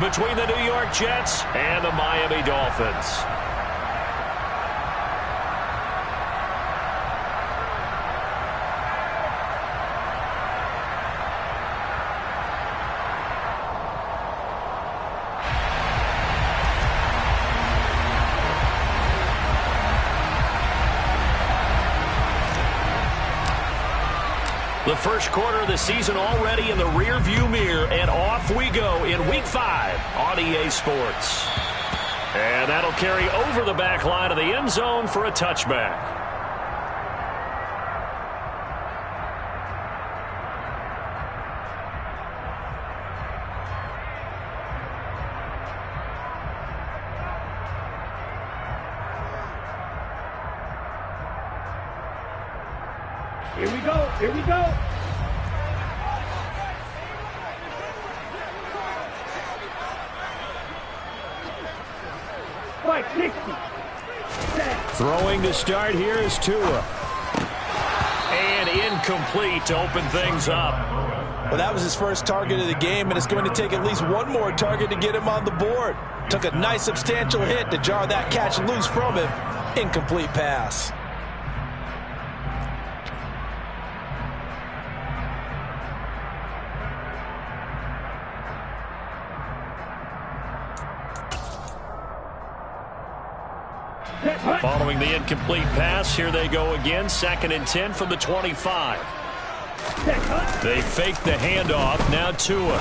Between the New York Jets and the Miami Dolphins. The first quarter of the season already in the rear-view mirror, and off we go in Week 5 on EA Sports. And that'll carry over the back line of the end zone for a touchback. Here we go. Here we go. Right, 60. Throwing to start here is Tua. And incomplete to open things up. Well, that was his first target of the game, and it's going to take at least one more target to get him on the board. Took a nice substantial hit to jar that catch loose from him. Incomplete pass. Following the incomplete pass, here they go again. 2nd and 10 from the 25. They fake the handoff. Now Tua.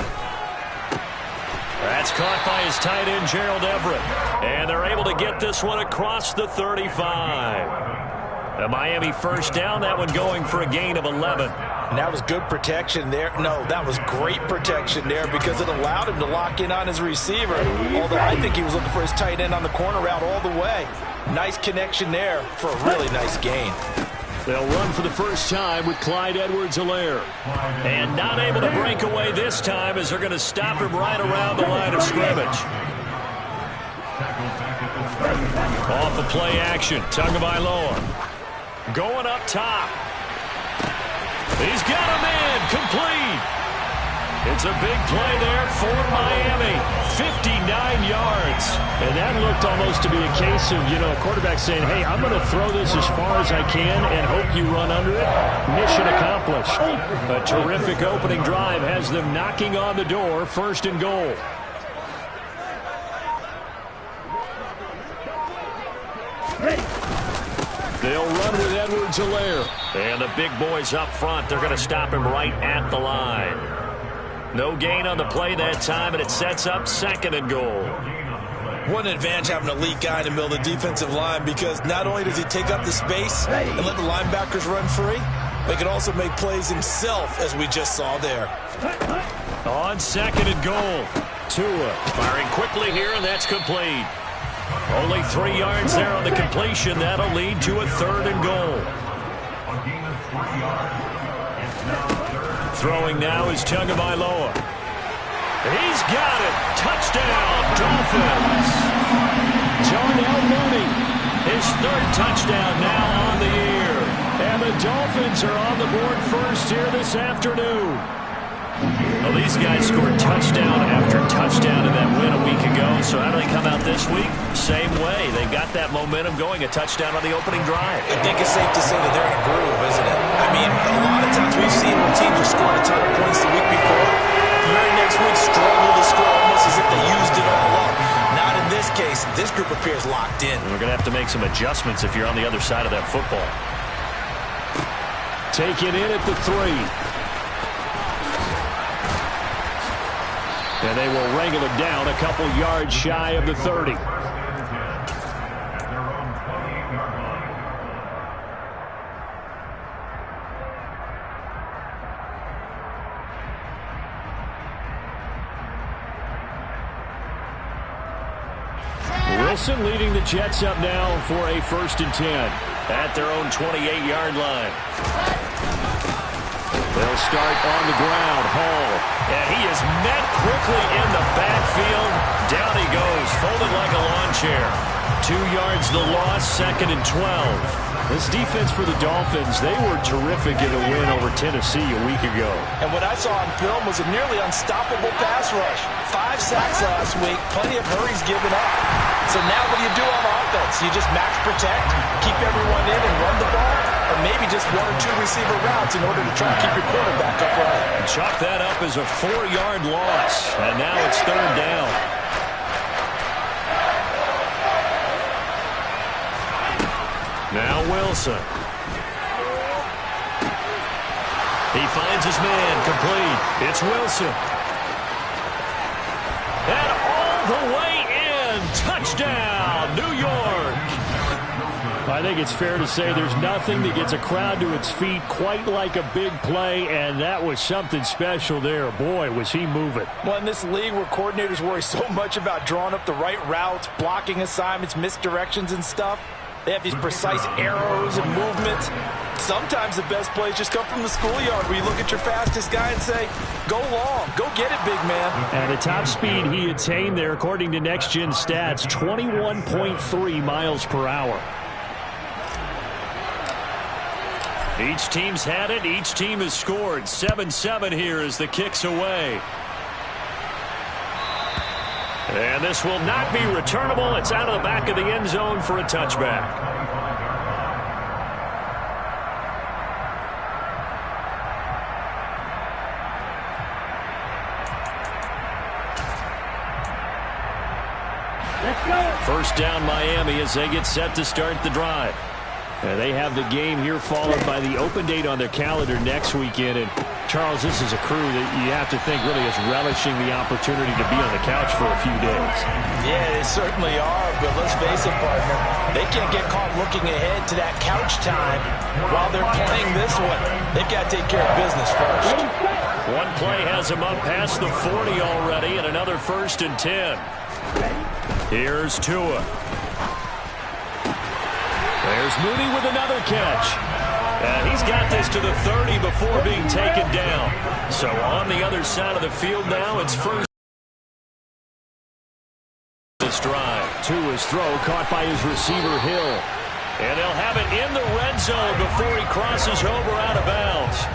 That's caught by his tight end, Gerald Everett. And they're able to get this one across the 35. The Miami first down, that one going for a gain of 11. And that was good protection there. No, that was great protection there because it allowed him to lock in on his receiver. Although I think he was looking for his tight end on the corner route all the way. Nice connection there for a really nice gain. They'll run for the first time with Clyde Edwards-Helaire. And not able to break away this time as they're going to stop him right around the line of scrimmage. Off the play action, Tagovailoa. Going up top. He's got a man, complete. It's a big play there for Miami. 59 yards. And that looked almost to be a case of, a quarterback saying, hey, I'm going to throw this as far as I can and hope you run under it. Mission accomplished. A terrific opening drive has them knocking on the door, 1st and goal. They'll run with Edwards-Helaire. And the big boys up front, they're going to stop him right at the line. No gain on the play that time, and it sets up 2nd and goal. What an advantage having an elite guy in the middle of the defensive line, because not only does he take up the space and let the linebackers run free, but he can also make plays himself, as we just saw there. On 2nd and goal, Tua firing quickly here, and that's complete. Only 3 yards there on the completion. That'll lead to a 3rd and goal. Throwing now is Tagovailoa. He's got it. Touchdown, Dolphins. Darnell Mooney, his 3rd touchdown now on the year. And the Dolphins are on the board first here this afternoon. Well, these guys scored touchdown after touchdown in that win a week ago. So how do they come out this week? Same way. They got that momentum going, a touchdown on the opening drive. I think it's safe to say that they're in a groove, isn't it? I mean, a lot of times we've seen when teams have scored a ton of points the week before, the very next week struggle to score almost as if they used it all up. Not in this case. This group appears locked in. And we're going to have to make some adjustments if you're on the other side of that football. Take it in at the 3. And they will wrangle it down a couple yards shy of the 30. Wilson leading the Jets up now for a 1st and 10 at their own 28-yard line. They'll start on the ground. Hall. And he is met quickly in the backfield. Down he goes, folded like a lawn chair. 2 yards the loss, 2nd and 12. This defense for the Dolphins, they were terrific in a win over Tennessee a week ago. And what I saw on film was a nearly unstoppable pass rush. 5 sacks last week, plenty of hurries given up. So now what do you do on offense? You just max protect, keep everyone in and run the ball, or maybe just 1 or 2 receiver routes in order to try to keep your quarterback upright. Chalk that up as a 4-yard loss, and now it's 3rd down. Now Wilson. He finds his man, complete. It's Wilson. And all the way in. Touchdown, New York. I think it's fair to say there's nothing that gets a crowd to its feet quite like a big play, and that was something special there. Boy, was he moving. Well, in this league where coordinators worry so much about drawing up the right routes, blocking assignments, misdirections and stuff, they have these precise arrows and movements. Sometimes the best plays just come from the schoolyard where you look at your fastest guy and say, go long, go get it, big man. And the top speed he attained there, according to Next Gen Stats, 21.3 miles per hour. Each team's had it. Each team has scored. 7-7 here as the kick's away. And this will not be returnable. It's out of the back of the end zone for a touchback. Let's go. First down Miami as they get set to start the drive. And they have the game here followed by the open date on their calendar next weekend. And Charles, this is a crew that you have to think really is relishing the opportunity to be on the couch for a few days. Yeah, they certainly are, but let's face it, partner. They can't get caught looking ahead to that couch time while they're playing this one. They've got to take care of business first. One play has them up past the 40 already, and another 1st and 10. Here's Tua. There's Mooney with another catch. And he's got this to the 30 before being taken down. So on the other side of the field now, it's first. This drive. Tua's throw caught by his receiver Hill. And they'll have it in the red zone before he crosses over out of bounds.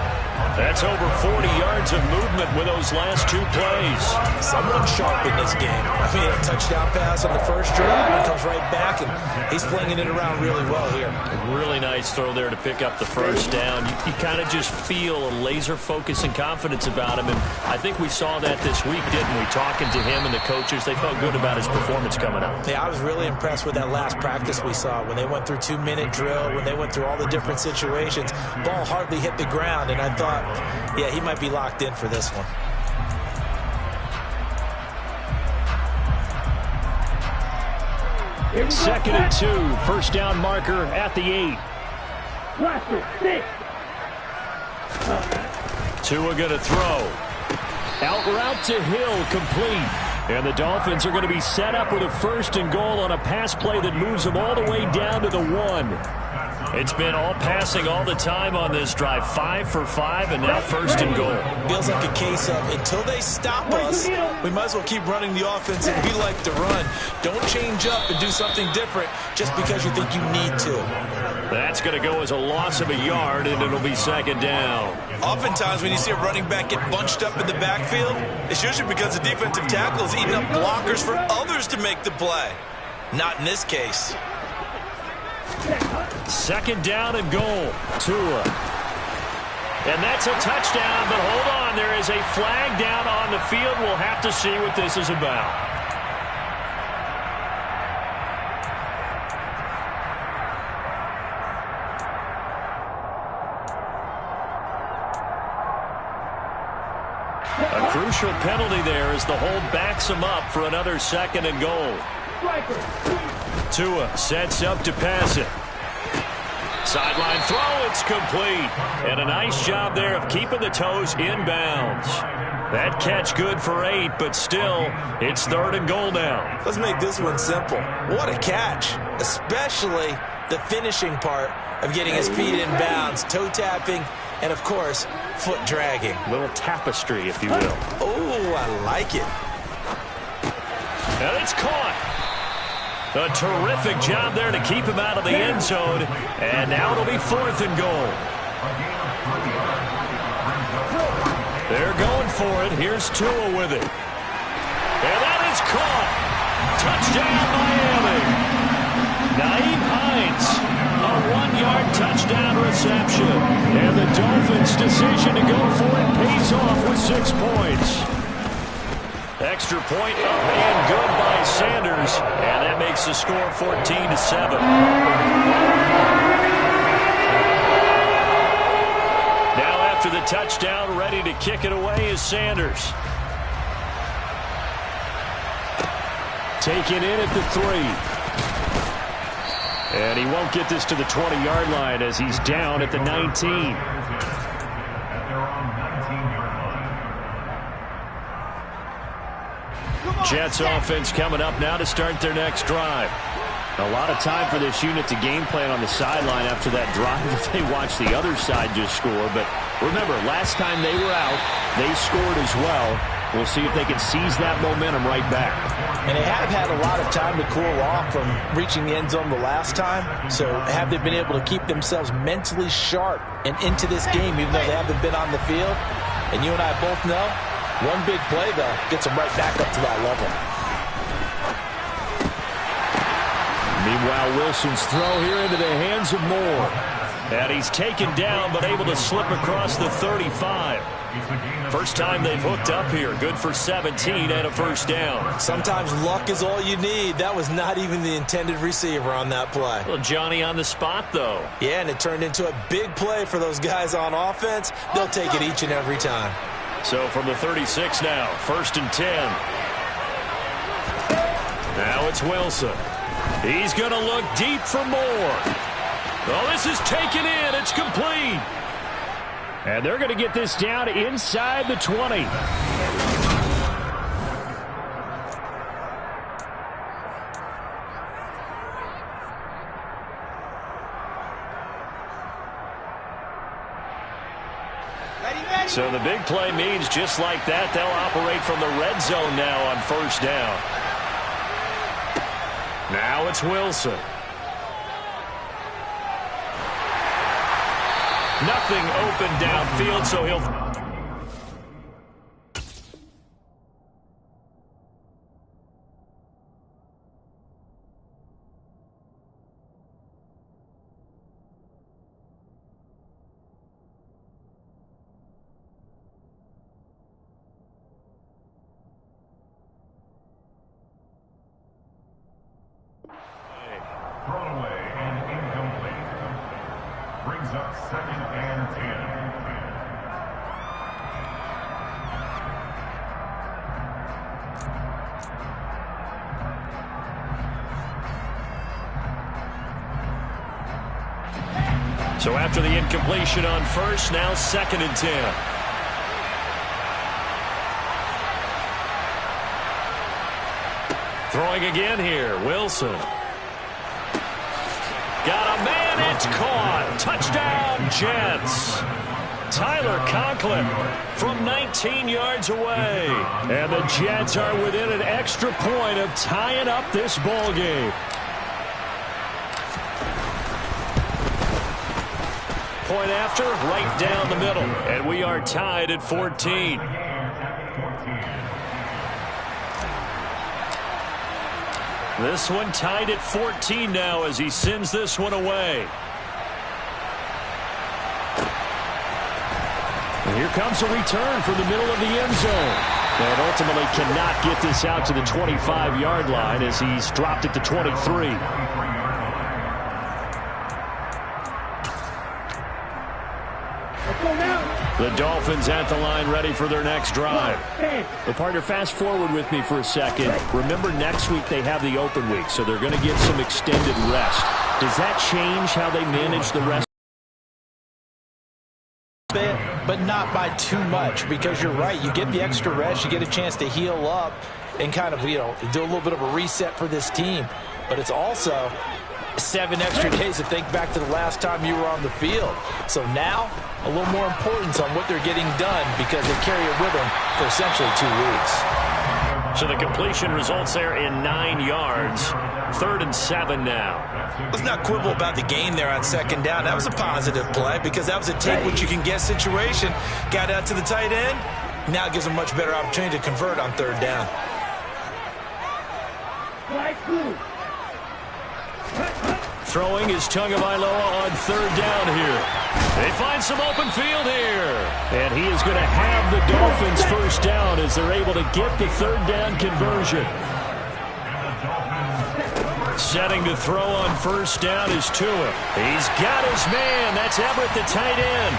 That's over 40 yards of movement with those last 2 plays. Someone's sharp in this game. I mean, a touchdown pass on the first drive and comes right back, and he's flinging it around really well here. A really nice throw there to pick up the first down. You kind of just feel a laser focus and confidence about him, and I think we saw that this week, didn't we? Talking to him and the coaches, they felt good about his performance coming up. Yeah, I was really impressed with that last practice we saw when they went through 2-minute drill, when they went through all the different situations. Ball hardly hit the ground, and I thought, yeah, he might be locked in for this one. Second and 2, first down marker at the 8. Tua going to throw. Out route to Hill, complete. And the Dolphins are going to be set up with a 1st and goal on a pass play that moves them all the way down to the 1. It's been all passing all the time on this drive. 5 for 5, and now 1st and goal. Feels like a case of until they stop us, we might as well keep running the offense and we like to run. Don't change up and do something different just because you think you need to. That's going to go as a loss of a yard, and it'll be 2nd down. Oftentimes when you see a running back get bunched up in the backfield, it's usually because the defensive tackle is eating up blockers for others to make the play. Not in this case. 2nd down and goal. Tua. And that's a touchdown, but hold on. There is a flag down on the field. We'll have to see what this is about. A crucial penalty there as the hold backs him up for another 2nd and goal. Tua sets up to pass it. Sideline throw, it's complete. And a nice job there of keeping the toes inbounds. That catch good for 8, but still, it's 3rd and goal now. Let's make this one simple. What a catch, especially the finishing part of getting his feet in bounds, toe tapping, and of course, foot dragging. Little tapestry, if you will. Oh, I like it. And it's caught. A terrific job there to keep him out of the end zone. And now it'll be 4th and goal. They're going for it. Here's Tua with it. And that is caught. Touchdown, Miami. Naeem Hines, a 1-yard touchdown reception. And the Dolphins' decision to go for it pays off with 6 points. Extra point up and good by Sanders. And that makes the score 14-7. Now after the touchdown, ready to kick it away is Sanders. Taken in at the 3. And he won't get this to the 20-yard line as he's down at the 19. Jets offense coming up now to start their next drive. A lot of time for this unit to game plan on the sideline after that drive if they watch the other side just score. But remember, last time they were out, they scored as well. We'll see if they can seize that momentum right back. And they have had a lot of time to cool off from reaching the end zone the last time. So have they been able to keep themselves mentally sharp and into this game even though they haven't been on the field? And you and I both know, one big play, though, gets them right back up to that level. Meanwhile, Wilson's throw here into the hands of Moore. And he's taken down but able to slip across the 35. First time they've hooked up here. Good for 17 and a first down. Sometimes luck is all you need. That was not even the intended receiver on that play. Well, Johnny on the spot, though. Yeah, and it turned into a big play for those guys on offense. They'll take it each and every time. So from the 36 now, 1st and 10. Now it's Wilson. He's going to look deep for Moore. Oh, this is taken in. It's complete. And they're going to get this down inside the 20. So the big play means just like that, they'll operate from the red zone now on 1st down. Now it's Wilson. Nothing open downfield, so he'll... Throwaway and incomplete. Brings up 2nd and 10. So after the incompletion on 1st, now 2nd and 10. Throwing again here, Wilson. Got a man, it's caught. Touchdown, Jets. Tyler Conklin from 19 yards away. And the Jets are within an extra point of tying up this ball game. Point after, right down the middle. And we are tied at 14. This one tied at 14 now as he sends this one away. And here comes a return from the middle of the end zone. And ultimately cannot get this out to the 25-yard line as he's dropped it to 23. The Dolphins at the line ready for their next drive. The partner, fast forward with me for a second. Remember, next week they have the open week, so they're going to get some extended rest. Does that change how they manage the rest? But not by too much, because you're right. You get the extra rest. You get a chance to heal up and kind of, do a little bit of a reset for this team. But it's also 7 extra days to think back to the last time you were on the field. So now, a little more importance on what they're getting done because they carry it with them for essentially 2 weeks. So the completion results there in 9 yards. 3rd and 7 now. Let's not quibble about the gain there on 2nd down. That was a positive play because that was a take-what-you-can-get situation. Got out to the tight end. Now it gives a much better opportunity to convert on 3rd down. Throwing is Tagovailoa on 3rd down here. They find some open field here. And he is going to have the Dolphins 1st down as they're able to get the 3rd down conversion. Setting to throw on 1st down is Tua. He's got his man. That's Everett, the tight end.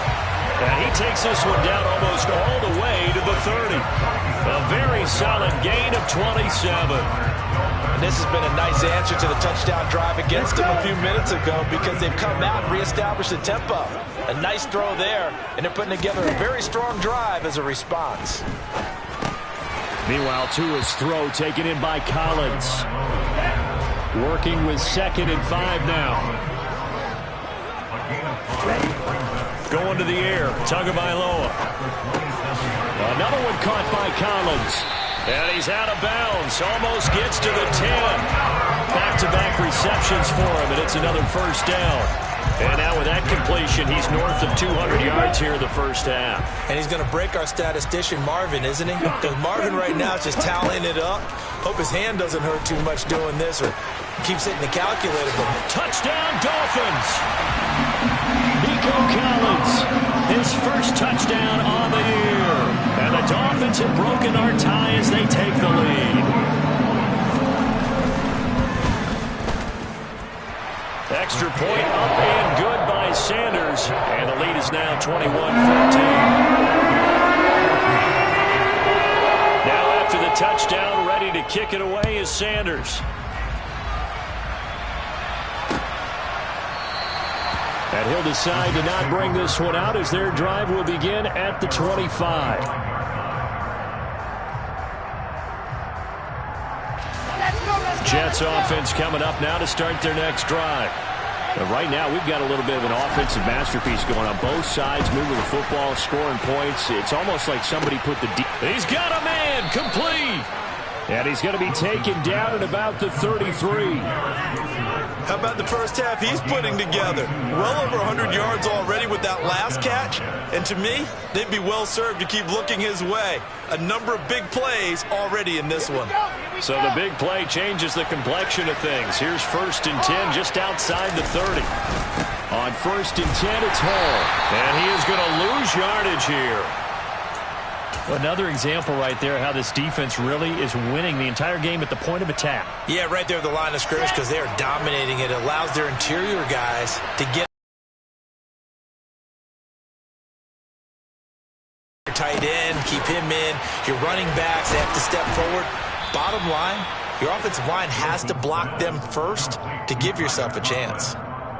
And he takes this one down almost all the way to the 30. A very solid gain of 27. And this has been a nice answer to the touchdown drive against them a few minutes ago because they've come out and reestablished the tempo. A nice throw there, and they're putting together a very strong drive as a response. Meanwhile, Tua's throw taken in by Collins. Working with 2nd and 5 now. Going to the air, Tagovailoa. Another one caught by Collins. And he's out of bounds. Almost gets to the 10. Back-to-back receptions for him, and it's another 1st down. And now with that completion, he's north of 200 yards here in the 1st half. And he's going to break our statistician, Marvin, isn't he? Because Marvin right now is just tallying it up. Hope his hand doesn't hurt too much doing this or keeps hitting the calculator. Touchdown, Dolphins! Nico Collins, his 1st touchdown on the year. And the Dolphins have broken our tie as they take the lead. Extra point up and good by Sanders. And the lead is now 21-14. Now after the touchdown, ready to kick it away is Sanders. And he'll decide to not bring this one out as their drive will begin at the 25. Jets offense coming up now to start their next drive. But right now, we've got a little bit of an offensive masterpiece going on both sides, moving the football, scoring points. It's almost like somebody put the... He's got a man, complete! And he's going to be taken down at about the 33. How about the 1st half he's putting together? Well over 100 yards already with that last catch. And to me, they'd be well served to keep looking his way. A number of big plays already in this one. So the big play changes the complexion of things. Here's 1st and 10 just outside the 30. On 1st and 10, it's Hall. And he is going to lose yardage here. Another example right there how this defense really is winning the entire game at the point of attack. Yeah, right there at the line of scrimmage because they are dominating it. It allows their interior guys to get tight end, keep him in. Your running backs, they have to step forward. Bottom line, your offensive line has to block them first to give yourself a chance.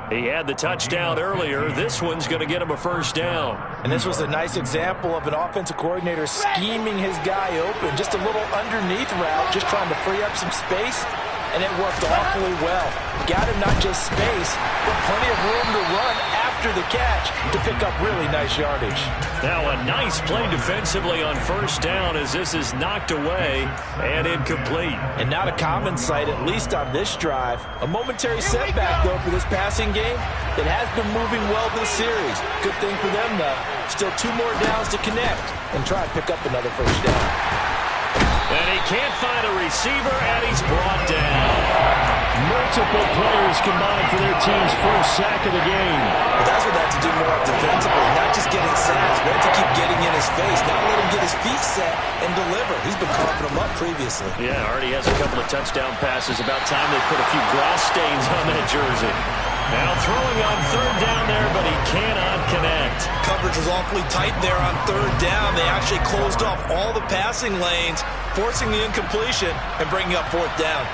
He had the touchdown earlier. This one's going to get him a 1st down. And this was a nice example of an offensive coordinator scheming his guy open. Just a little underneath route, just trying to free up some space. And it worked awfully well. Got him not just space, but plenty of room to run after the catch to pick up really nice yardage. Now a nice play defensively on 1st down as this is knocked away and incomplete. And not a common sight, at least on this drive. A momentary setback, though, for this passing game that has been moving well this series. Good thing for them, though. Still 2 more downs to connect and try and pick up another 1st down. And he can't find a receiver, and he's brought down. Multiple players combined for their team's 1st sack of the game. Well, that's what they have to do more defensively, not just getting sacks, but to keep getting in his face, not let him get his feet set and deliver. He's been carving them up previously. Yeah, already has a couple of touchdown passes. About time they put a few grass stains on that jersey. Now throwing on 3rd down there, but he cannot connect. Coverage was awfully tight there on 3rd down. They actually closed off all the passing lanes, forcing the incompletion and bringing up 4th down.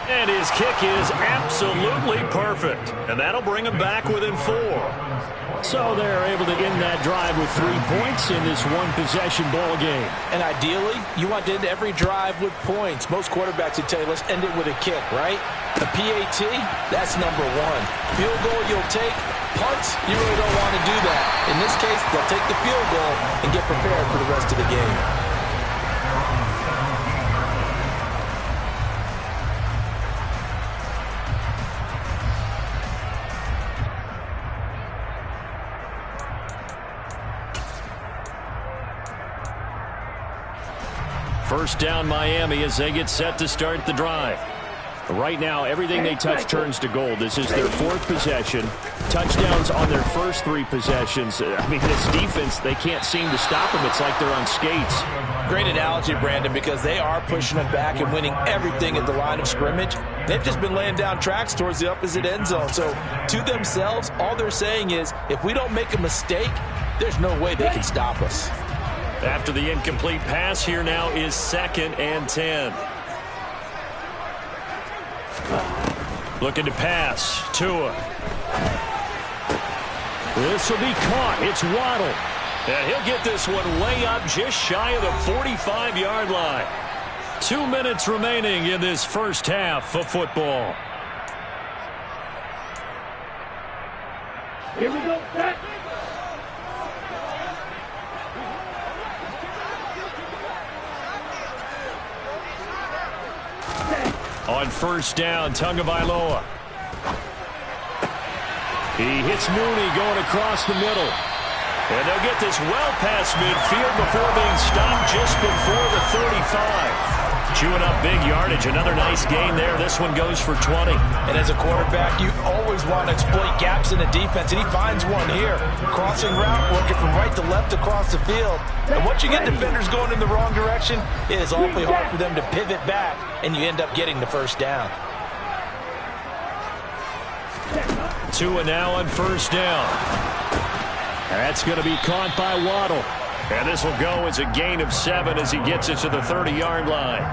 And his kick is absolutely perfect. And that'll bring him back within 4. So they're able to end that drive with 3 points in this one-possession ball game. And ideally, you want to end every drive with points. Most quarterbacks would tell you, let's end it with a kick, right? A PAT, that's number one. Field goal you'll take. Punts, you really don't want to do that. In this case, they'll take the field goal and get prepared for the rest of the game. First down Miami as they get set to start the drive. Right now, everything they touch turns to gold. This is their fourth possession. Touchdowns on their first three possessions. I mean, this defense, they can't seem to stop them. It's like they're on skates. Great analogy, Brandon, because they are pushing them back and winning everything at the line of scrimmage. They've just been laying down tracks towards the opposite end zone. So, to themselves, all they're saying is, if we don't make a mistake, there's no way they can stop us. After the incomplete pass, here now is 2nd and 10. Looking to pass. Tua. This will be caught. It's Waddle. And he'll get this one way up just shy of the 45-yard line. 2 minutes remaining in this first half of football. Here we go. Back. On first down, Tagovailoa. He hits Mooney going across the middle. And they'll get this well past midfield before being stopped just before the 35. Chewing up big yardage. Another nice gain there. This one goes for 20. And as a quarterback, you always want to exploit gaps in the defense, and he finds one here. Crossing route, working from right to left across the field. And once you get defenders going in the wrong direction, it is awfully hard for them to pivot back, and you end up getting the first down. Tua now on first down. That's going to be caught by Waddle. And this will go as a gain of 7 as he gets it to the 30-yard line.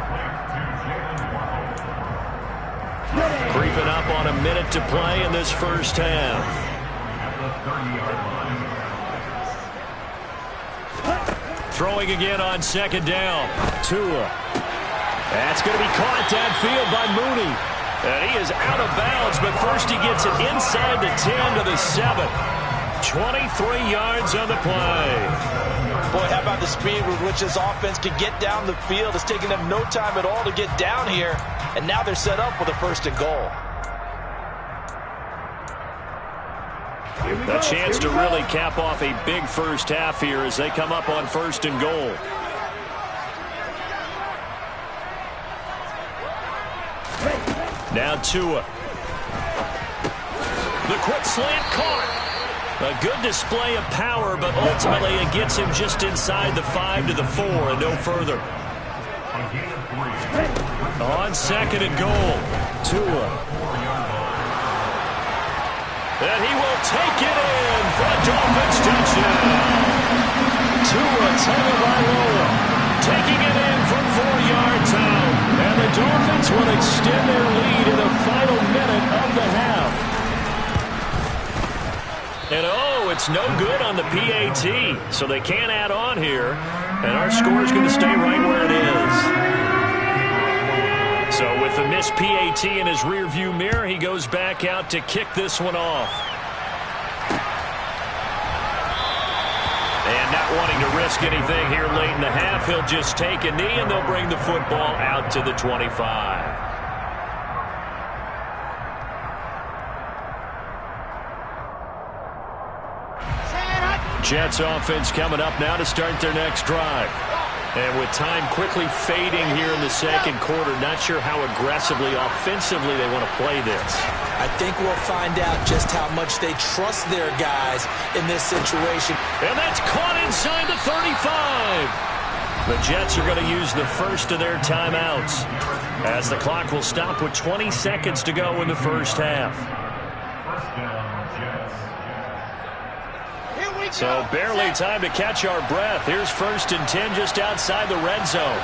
Creeping up on a minute to play in this first half. Throwing again on second down. Tua. That's going to be caught downfield by Mooney. And he is out of bounds, but first he gets it inside the 10 to the 7. 23 yards on the play. Boy, how about the speed with which this offense can get down the field? It's taking them no time at all to get down here, and now they're set up with a 1st and goal. A chance to really cap off a big first half here as they come up on 1st and goal. Now Tua. The quick slant caught. A good display of power, but ultimately it gets him just inside the 5 to the 4 and no further. On 2nd and goal, Tua. And he will take it in for a Dolphins touchdown. Tua Tagovailoa taking it in from 4 yards out. And the Dolphins will extend their lead in the final minute of the half. And oh, it's no good on the PAT, so they can't add on here. And our score is going to stay right where it is. So with the missed PAT in his rearview mirror, he goes back out to kick this one off. And not wanting to risk anything here late in the half, he'll just take a knee and they'll bring the football out to the 25. Jets offense coming up now to start their next drive. And with time quickly fading here in the second quarter, not sure how aggressively, offensively they want to play this. I think we'll find out just how much they trust their guys in this situation. And that's caught inside the 35. The Jets are going to use the first of their timeouts as the clock will stop with 20 seconds to go in the first half. So barely time to catch our breath. Here's 1st and 10 just outside the red zone.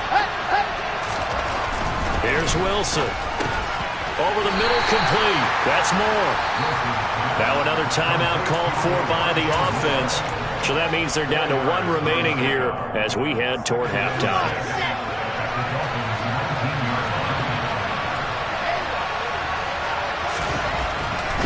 Here's Wilson. Over the middle, complete. That's more. Now another timeout called for by the offense. So that means they're down to 1 remaining here as we head toward halftime.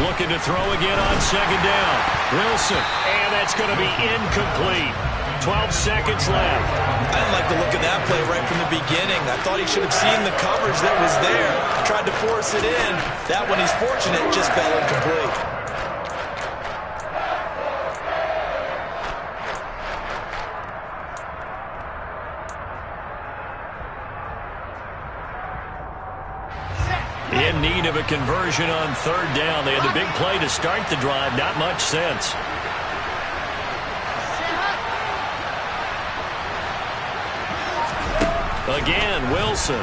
Looking to throw again on second down. Wilson, and that's going to be incomplete. 12 seconds left. I didn't like the look of that play right from the beginning. I thought he should have seen the coverage that was there, tried to force it in. That one, he's fortunate, just fell incomplete. In need of a conversion on third down. They had the big play to start the drive. Not much sense. Again, Wilson.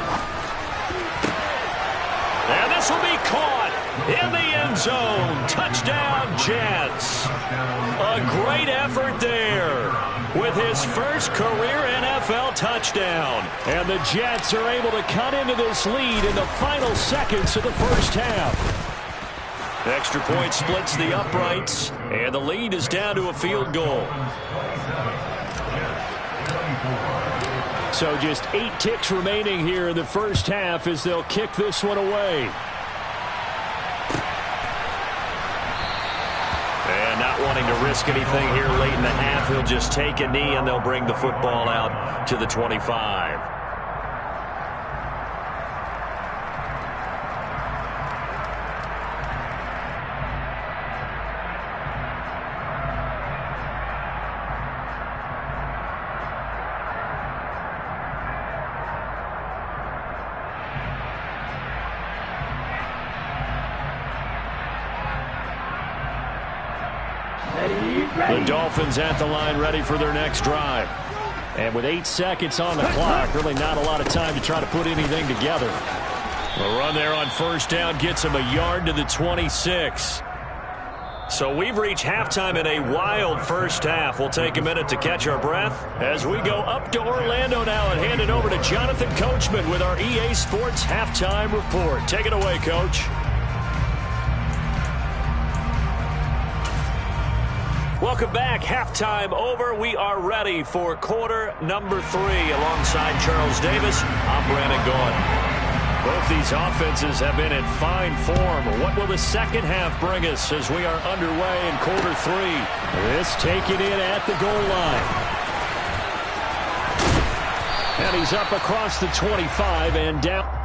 And this will be caught in the end zone. Touchdown, Jets. A great effort there with his first career NFL touchdown. And the Jets are able to cut into this lead in the final seconds of the first half. Extra point splits the uprights, and the lead is down to a field goal. So just 8 ticks remaining here in the first half as they'll kick this one away. And not wanting to risk anything here late in the half, he'll just take a knee and they'll bring the football out to the 25. The Dolphins at the line ready for their next drive. And with 8 seconds on the clock, really not a lot of time to try to put anything together. The run there on first down gets him a yard to the 26. So we've reached halftime in a wild first half. We'll take a minute to catch our breath as we go up to Orlando now and hand it over to Jonathan Coachman with our EA Sports Halftime Report. Take it away, Coach. Welcome back. Halftime over. We are ready for quarter number 3. Alongside Charles Davis, I'm Brandon Gaudin. Both these offenses have been in fine form. What will the second half bring us as we are underway in quarter 3? This taken in at the goal line. And he's up across the 25 and down.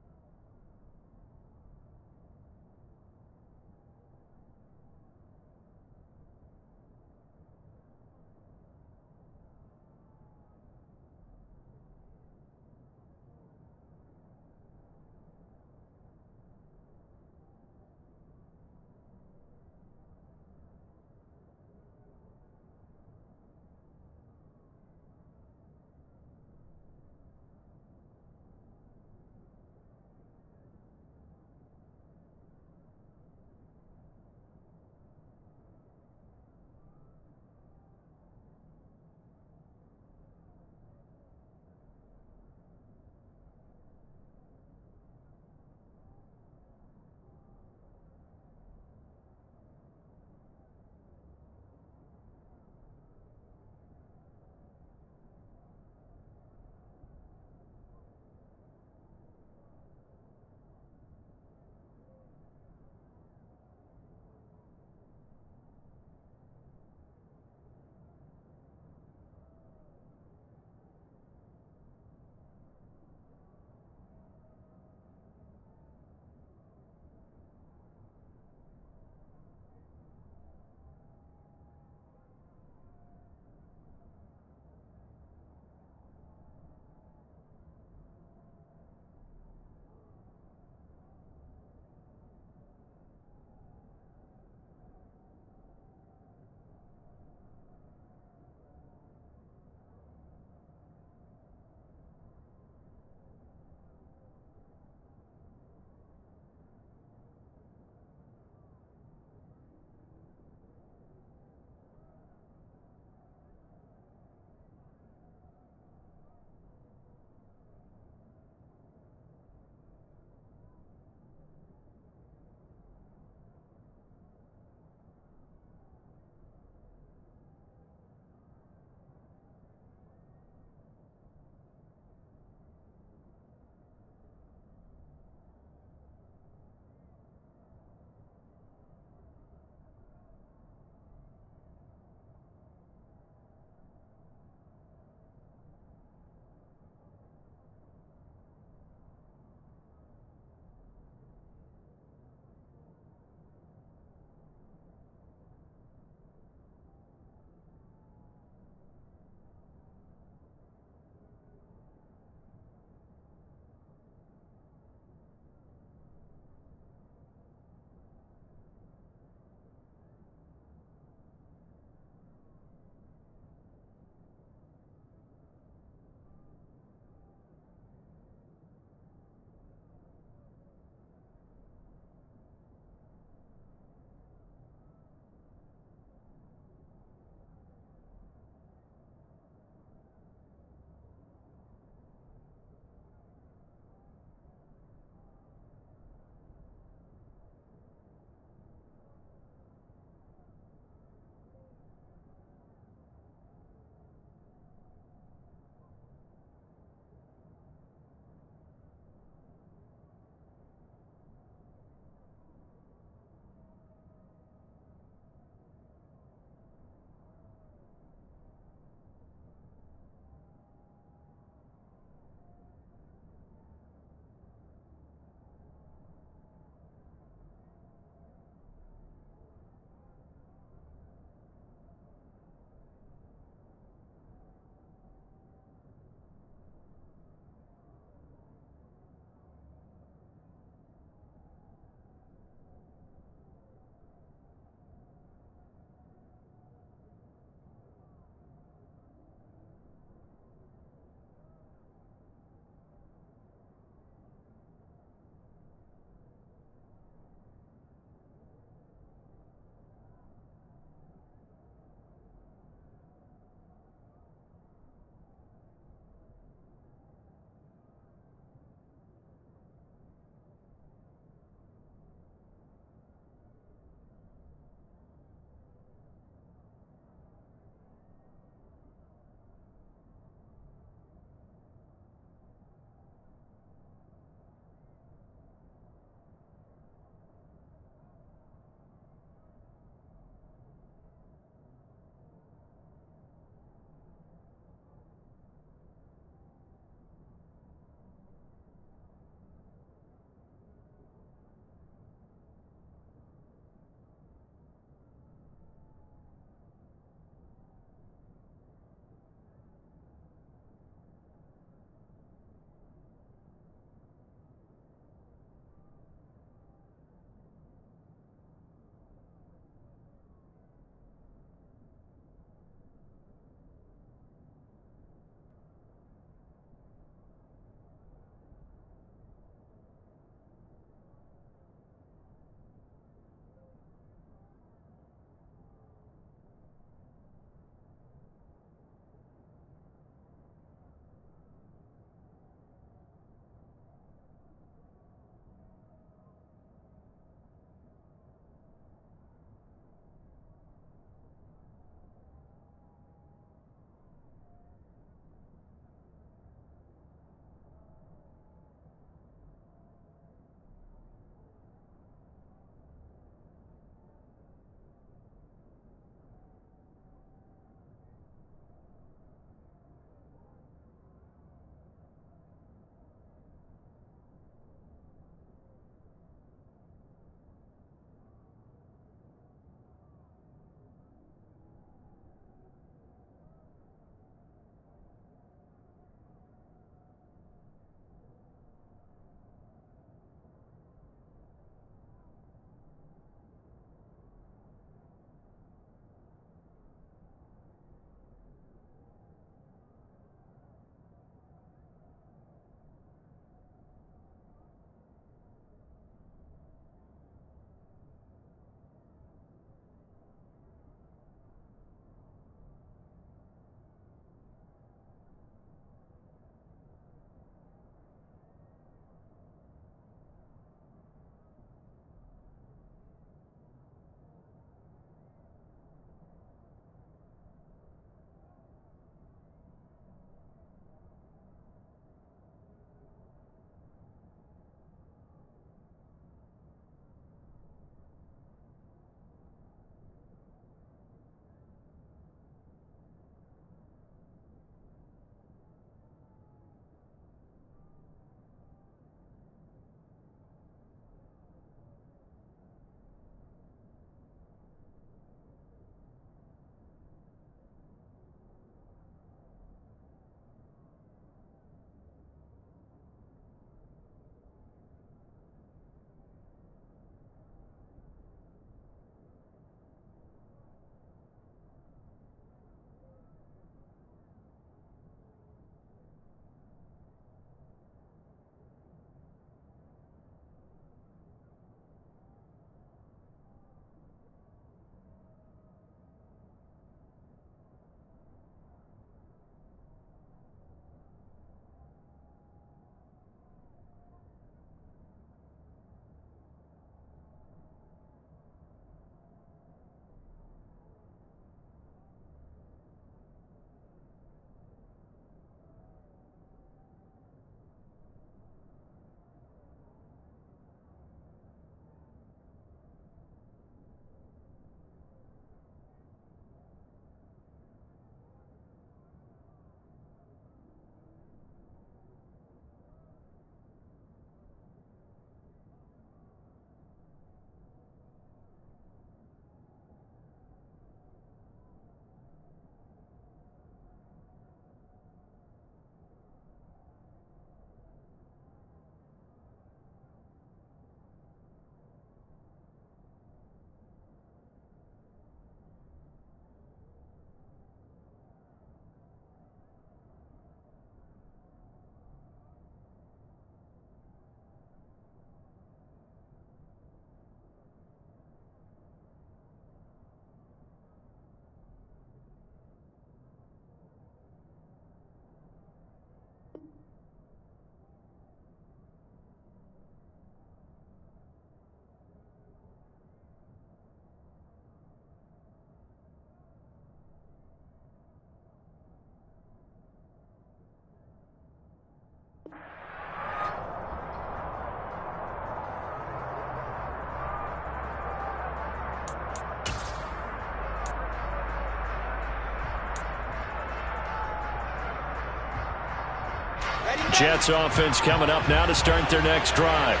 Jets offense coming up now to start their next drive.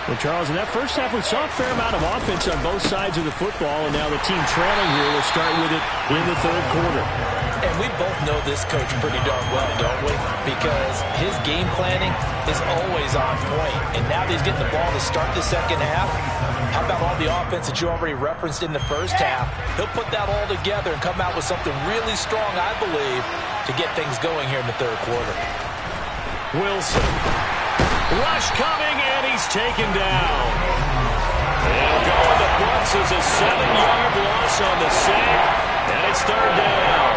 Well, Charles, in that first half, we saw a fair amount of offense on both sides of the football, and now the team trailing here will start with it in the third quarter. And we both know this coach pretty darn well, don't we? Because his game planning is always on point. And now that he's getting the ball to start the second half, how about all the offense that you already referenced in the first half? He'll put that all together and come out with something really strong, I believe, to get things going here in the third quarter. Wilson. Rush coming, and he's taken down. And going to Bucks is a 7-yard loss on the sack, and it's third down.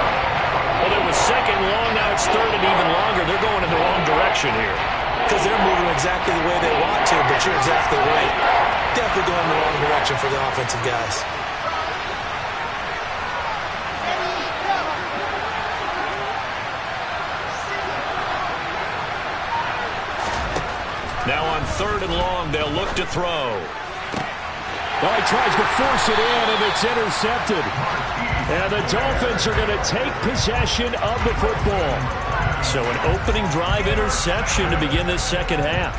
Well, it was second long, now it's third and even longer. They're going in the wrong direction here. Because they're moving exactly the way they want to, but you're exactly right. Definitely going in the wrong direction for the offensive guys. Now on third and long, they'll look to throw. Well, he tries to force it in, and it's intercepted. And the Dolphins are going to take possession of the football. So an opening drive interception to begin this second half.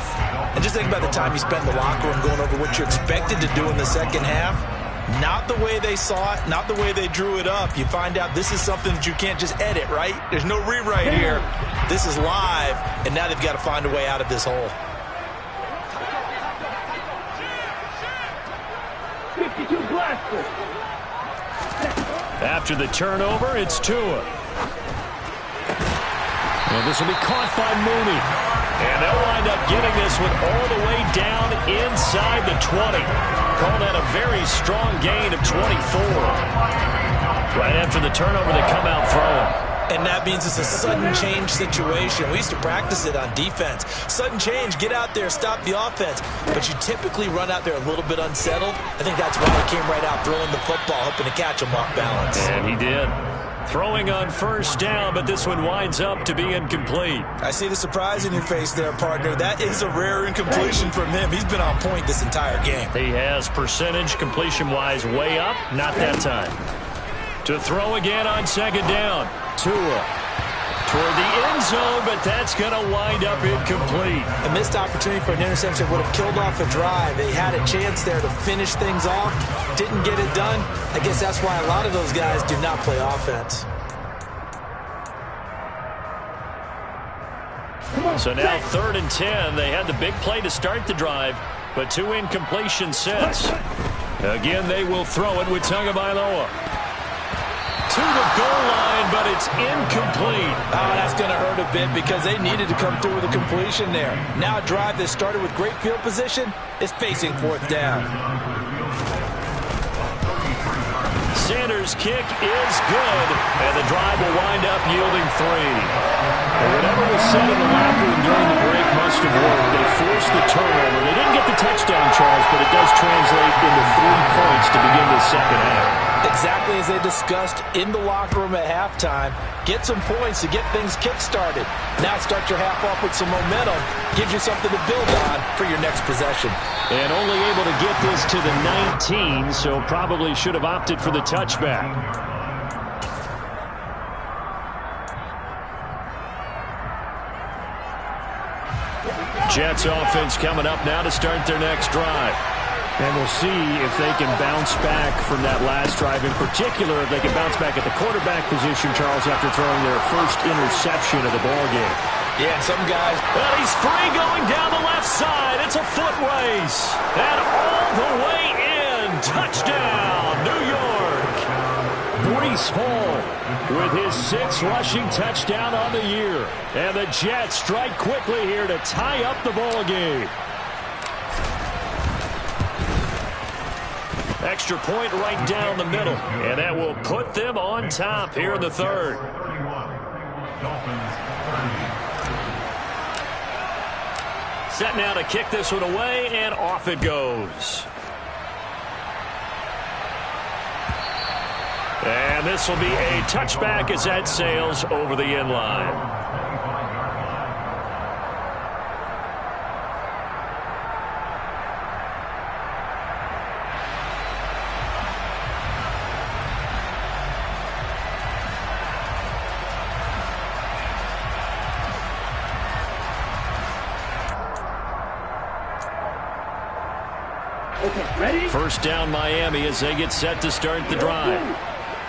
And just think about the time you spent in the locker room going over what you expected to do in the second half. Not the way they saw it, not the way they drew it up. You find out this is something that you can't just edit, right? There's no rewrite here. This is live, and now they've got to find a way out of this hole. After the turnover, it's Tua. And this will be caught by Mooney. And they'll wind up getting this one all the way down inside the 20. Call that a very strong gain of 24. Right after the turnover, they come out throwing. And that means it's a sudden change situation. We used to practice it on defense. Sudden change, get out there, stop the offense. But you typically run out there a little bit unsettled. I think that's why he came right out throwing the football, hoping to catch him off balance. And he did. Throwing on first down, but this one winds up to be incomplete. I see the surprise in your face there, partner. That is a rare incompletion from him. He's been on point this entire game. He has percentage completion-wise way up, not that time. To throw again on second down. Tua toward the end zone, but that's going to wind up incomplete. A missed opportunity for an interception would have killed off a drive. They had a chance there to finish things off. Didn't get it done. I guess that's why a lot of those guys do not play offense. So now 3rd and 10. They had the big play to start the drive, but 2 incompletions since. Again, they will throw it with Tagovailoa. To the goal line, but it's incomplete. Oh, that's going to hurt a bit because they needed to come through with a completion there. Now a drive that started with great field position is facing 4th down. Sanders' kick is good, and the drive will wind up yielding 3. Well, whatever was said in the locker room during the break must have worked. They forced the turnover. They didn't get the touchdown, Charles, but it does translate into 3 points to begin the second half. Exactly as they discussed in the locker room at halftime. Get some points to get things kick-started. Now start your half off with some momentum. Gives you something to build on for your next possession. And only able to get this to the 19, so probably should have opted for the touchback. Jets offense coming up now to start their next drive. And we'll see if they can bounce back from that last drive. In particular, if they can bounce back at the quarterback position, Charles, after throwing their first interception of the ballgame. Yeah, some guys. Well, he's free going down the left side. It's a foot race. And all the way in. Touchdown, New York. Breece Hall with his 6th rushing touchdown on the year. And the Jets strike quickly here to tie up the ballgame. Extra point right down the middle. And that will put them on top here in the 3rd. Set now to kick this one away, and off it goes. And this will be a touchback as that sails over the end line. First down Miami as they get set to start the drive.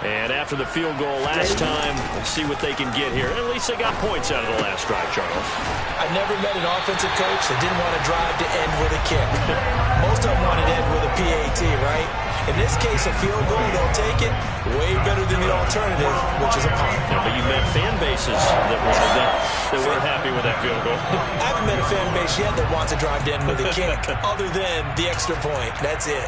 And after the field goal last time, we'll see what they can get here. At least they got points out of the last drive, Charles. I never met an offensive coach that didn't want to drive to end with a kick. Most of them wanted to end with a PAT, right? In this case, a field goal, they'll take it way better than the alternative, which is a punt. Yeah, but you met fan bases that wanted that weren't happy with that field goal. I haven't met a fan base yet that wants to drive to end with a kick, other than the extra point. That's it.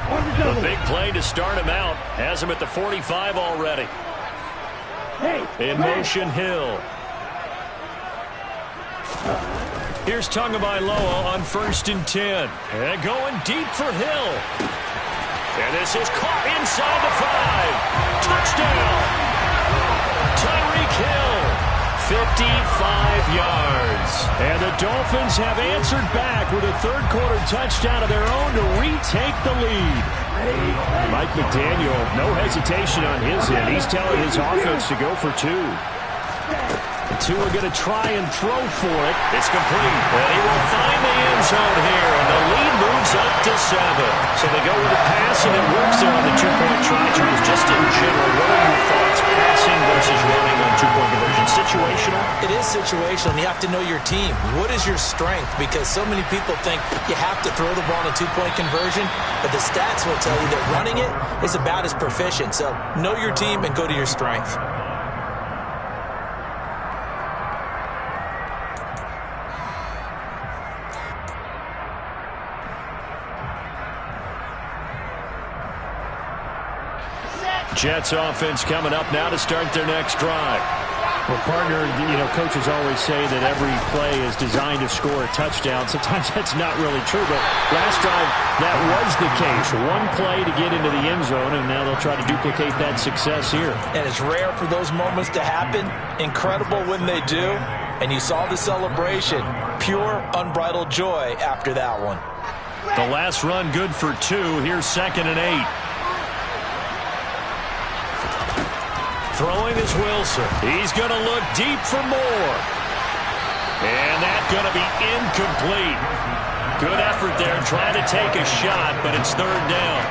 A big play to start him out. Has him at the 45 already. In motion, Hill. Here's Tagovailoa on 1st and 10. And going deep for Hill. And this is caught inside the 5. Touchdown. Tyreek Hill. 55 yards. And the Dolphins have answered back with a third-quarter touchdown of their own to retake the lead. Mike McDaniel, no hesitation on his end. He's telling his offense to go for 2. The 2 are going to try and throw for it. It's complete. And he will find the end zone here. And the lead moves up to 7. So they go with a pass, and it works there on the 2-point try. Charles, just in general, what are your thoughts passing versus running on 2-point conversion? Situational? It is situational. You have to know your team. What is your strength? Because so many people think you have to throw the ball in a 2-point conversion, but the stats will tell you that running it is about as proficient. So know your team and go to your strength. Jets offense coming up now to start their next drive. Well, partner, coaches always say that every play is designed to score a touchdown. Sometimes that's not really true, but last drive, that was the case. One play to get into the end zone, and now they'll try to duplicate that success here. And it's rare for those moments to happen. Incredible when they do. And you saw the celebration. Pure, unbridled joy after that one. The last run good for 2. Here's 2nd and 8. Throwing is Wilson. He's going to look deep for more. And that's going to be incomplete. Good effort there trying to take a shot, but it's 3rd down.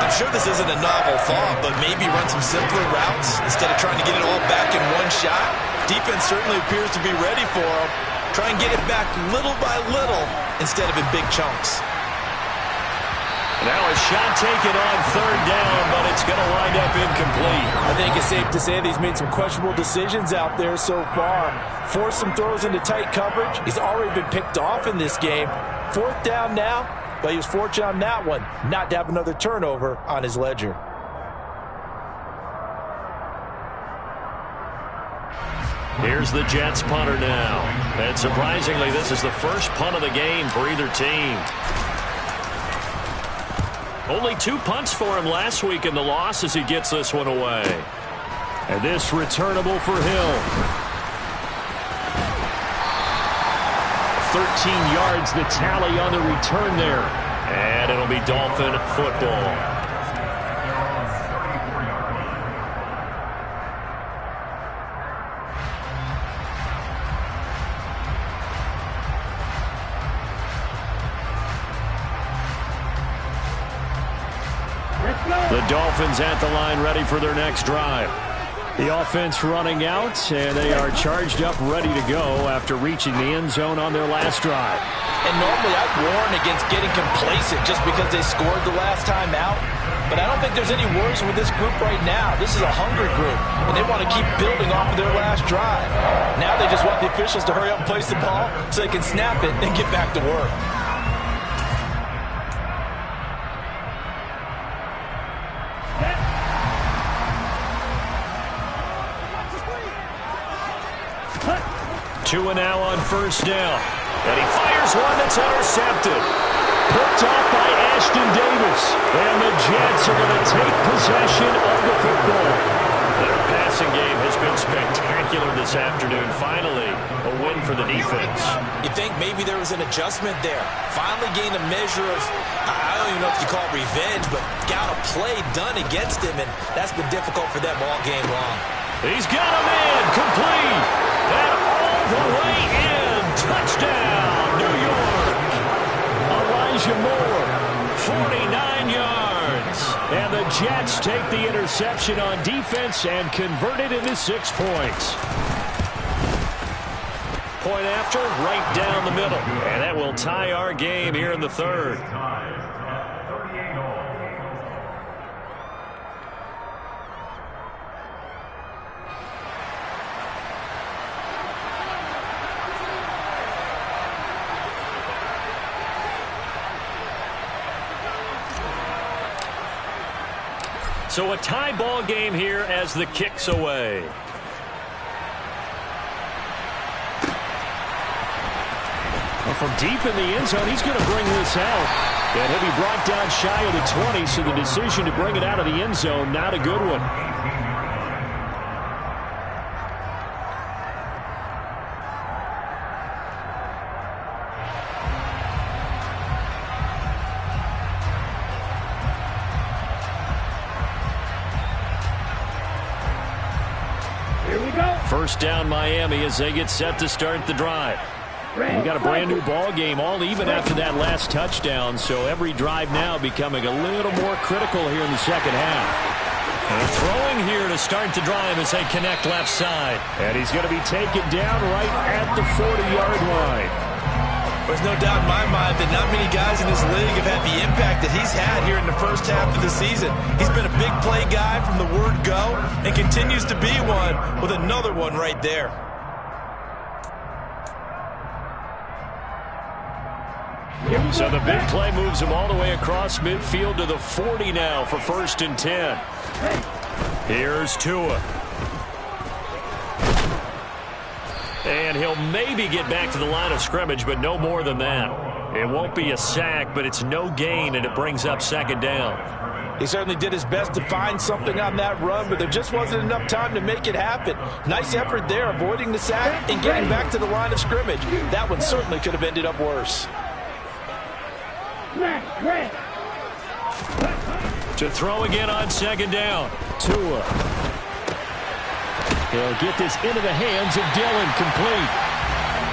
I'm sure this isn't a novel thought, but maybe run some simpler routes instead of trying to get it all back in one shot. Defense certainly appears to be ready for him. Try and get it back little by little instead of in big chunks. Now a shot taken on 3rd down, but it's going to wind up incomplete. I think it's safe to say that he's made some questionable decisions out there so far. Forced some throws into tight coverage. He's already been picked off in this game. 4th down now, but he was fortunate on that one not to have another turnover on his ledger. Here's the Jets punter now. And surprisingly, this is the first punt of the game for either team. Only 2 punts for him last week in the loss as he gets this one away. And this returnable for Hill. 13 yards the tally on the return there. And it'll be Dolphin football. The Dolphins at the line ready for their next drive. The offense running out, and they are charged up, ready to go after reaching the end zone on their last drive. And normally I'd warn against getting complacent just because they scored the last time out. But I don't think there's any worries with this group right now. This is a hungry group, and they want to keep building off of their last drive. Now they just want the officials to hurry up and place the ball so they can snap it and get back to work. Two and now on 1st down. And he fires one that's intercepted. Picked off by Ashton Davis. And the Jets are going to take possession of the football. Their passing game has been spectacular this afternoon. Finally, a win for the defense. You think maybe there was an adjustment there. Finally gained a measure of, I don't even know if you call it revenge, but got a play done against him, and that's been difficult for them all game long. He's got him in, complete, and all the way in. Touchdown, New York. Elijah Moore And the Jets take the interception on defense and convert it into 6 points. Point after, right down the middle. And that will tie our game here in the third. So a tie ball game here as the kick's away. Well, from deep in the end zone, he's going to bring this out. And he'll be brought down shy of the 20, so the decision to bring it out of the end zone, not a good one. First down Miami as they get set to start the drive. We got a brand new ball game, all even after that last touchdown, so every drive now becoming a little more critical here in the second half. And throwing here to start the drive as they connect left side. And he's going to be taken down right at the 40-yard line. There's no doubt in my mind that not many guys in this league have had the impact that he's had here in the first half of the season. He's been a big play guy from the word go and continues to be one with another one right there. So the big play moves him all the way across midfield to the 40 now for 1st and 10. Here's Tua. And he'll maybe get back to the line of scrimmage, but no more than that. It won't be a sack, but it's no gain, and it brings up 2nd down. He certainly did his best to find something on that run, but there just wasn't enough time to make it happen. Nice effort there, avoiding the sack and getting back to the line of scrimmage. That one certainly could have ended up worse. To throw again on 2nd down. Tua. He'll get this into the hands of Dillon, complete.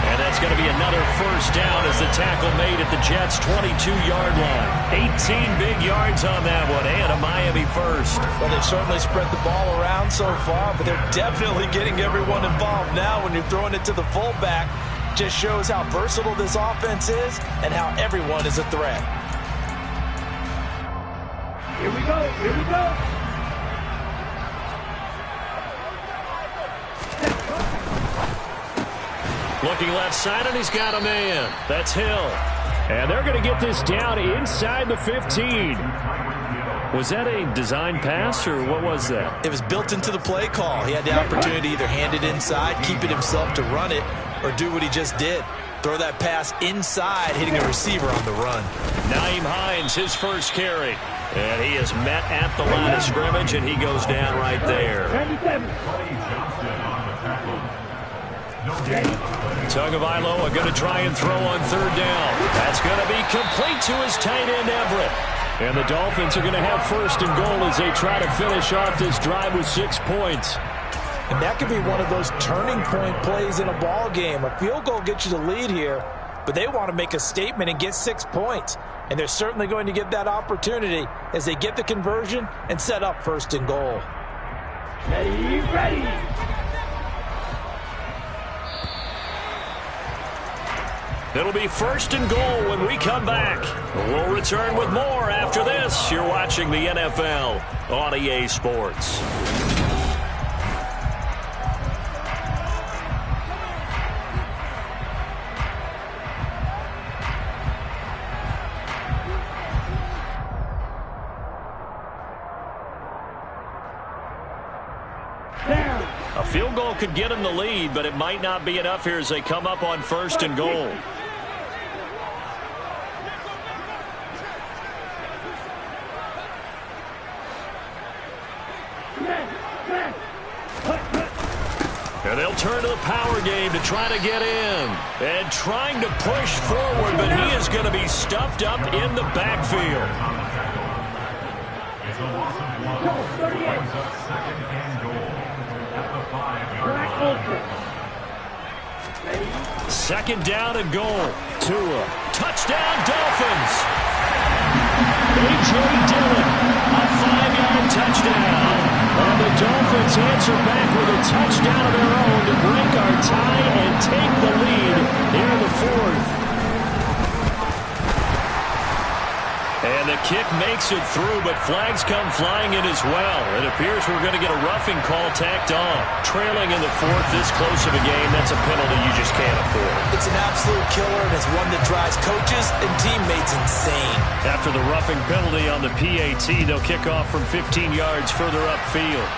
And that's going to be another 1st down as the tackle made at the Jets' 22-yard line. 18 big yards on that one, and a Miami first. Well, they've certainly spread the ball around so far, but they're definitely getting everyone involved now when you're throwing it to the fullback. Just shows how versatile this offense is and how everyone is a threat. Here we go, here we go. Looking left side, and he's got a man. That's Hill. And they're going to get this down inside the 15. Was that a design pass, or what was that? It was built into the play call. He had the opportunity to either hand it inside, keep it himself to run it, or do what he just did. Throw that pass inside, hitting a receiver on the run. Nyheim Hines, his first carry. And he is met at the line of scrimmage, and he goes down right there. Tagovailoa going to try and throw on 3rd down. That's going to be complete to his tight end, Everett. And the Dolphins are going to have 1st and goal as they try to finish off this drive with 6 points. And that could be one of those turning point plays in a ball game. A field goal gets you the lead here, but they want to make a statement and get 6 points. And they're certainly going to get that opportunity as they get the conversion and set up 1st and goal. Ready, ready. It'll be 1st and goal when we come back. We'll return with more after this. You're watching the NFL on EA Sports. A field goal could get them the lead, but it might not be enough here as they come up on 1st and goal. And they'll turn to the power game to try to get in. And trying to push forward, but he is going to be stuffed up in the backfield. It's a loss of 1. Brings up 2nd and goal at the 5-yard line. 2nd down and goal. Tua. Touchdown, Dolphins. A.J. Dillon, a touchdown. And the Dolphins answer back with a touchdown of their own to break our tie and take the lead here in the fourth. And the kick makes it through, but flags come flying in as well. It appears we're going to get a roughing call tacked on. Trailing in the fourth, this close of a game, that's a penalty you just can't afford. It's an absolute killer, and it's one that drives coaches and teammates insane. After the roughing penalty on the PAT, they'll kick off from 15 yards further upfield.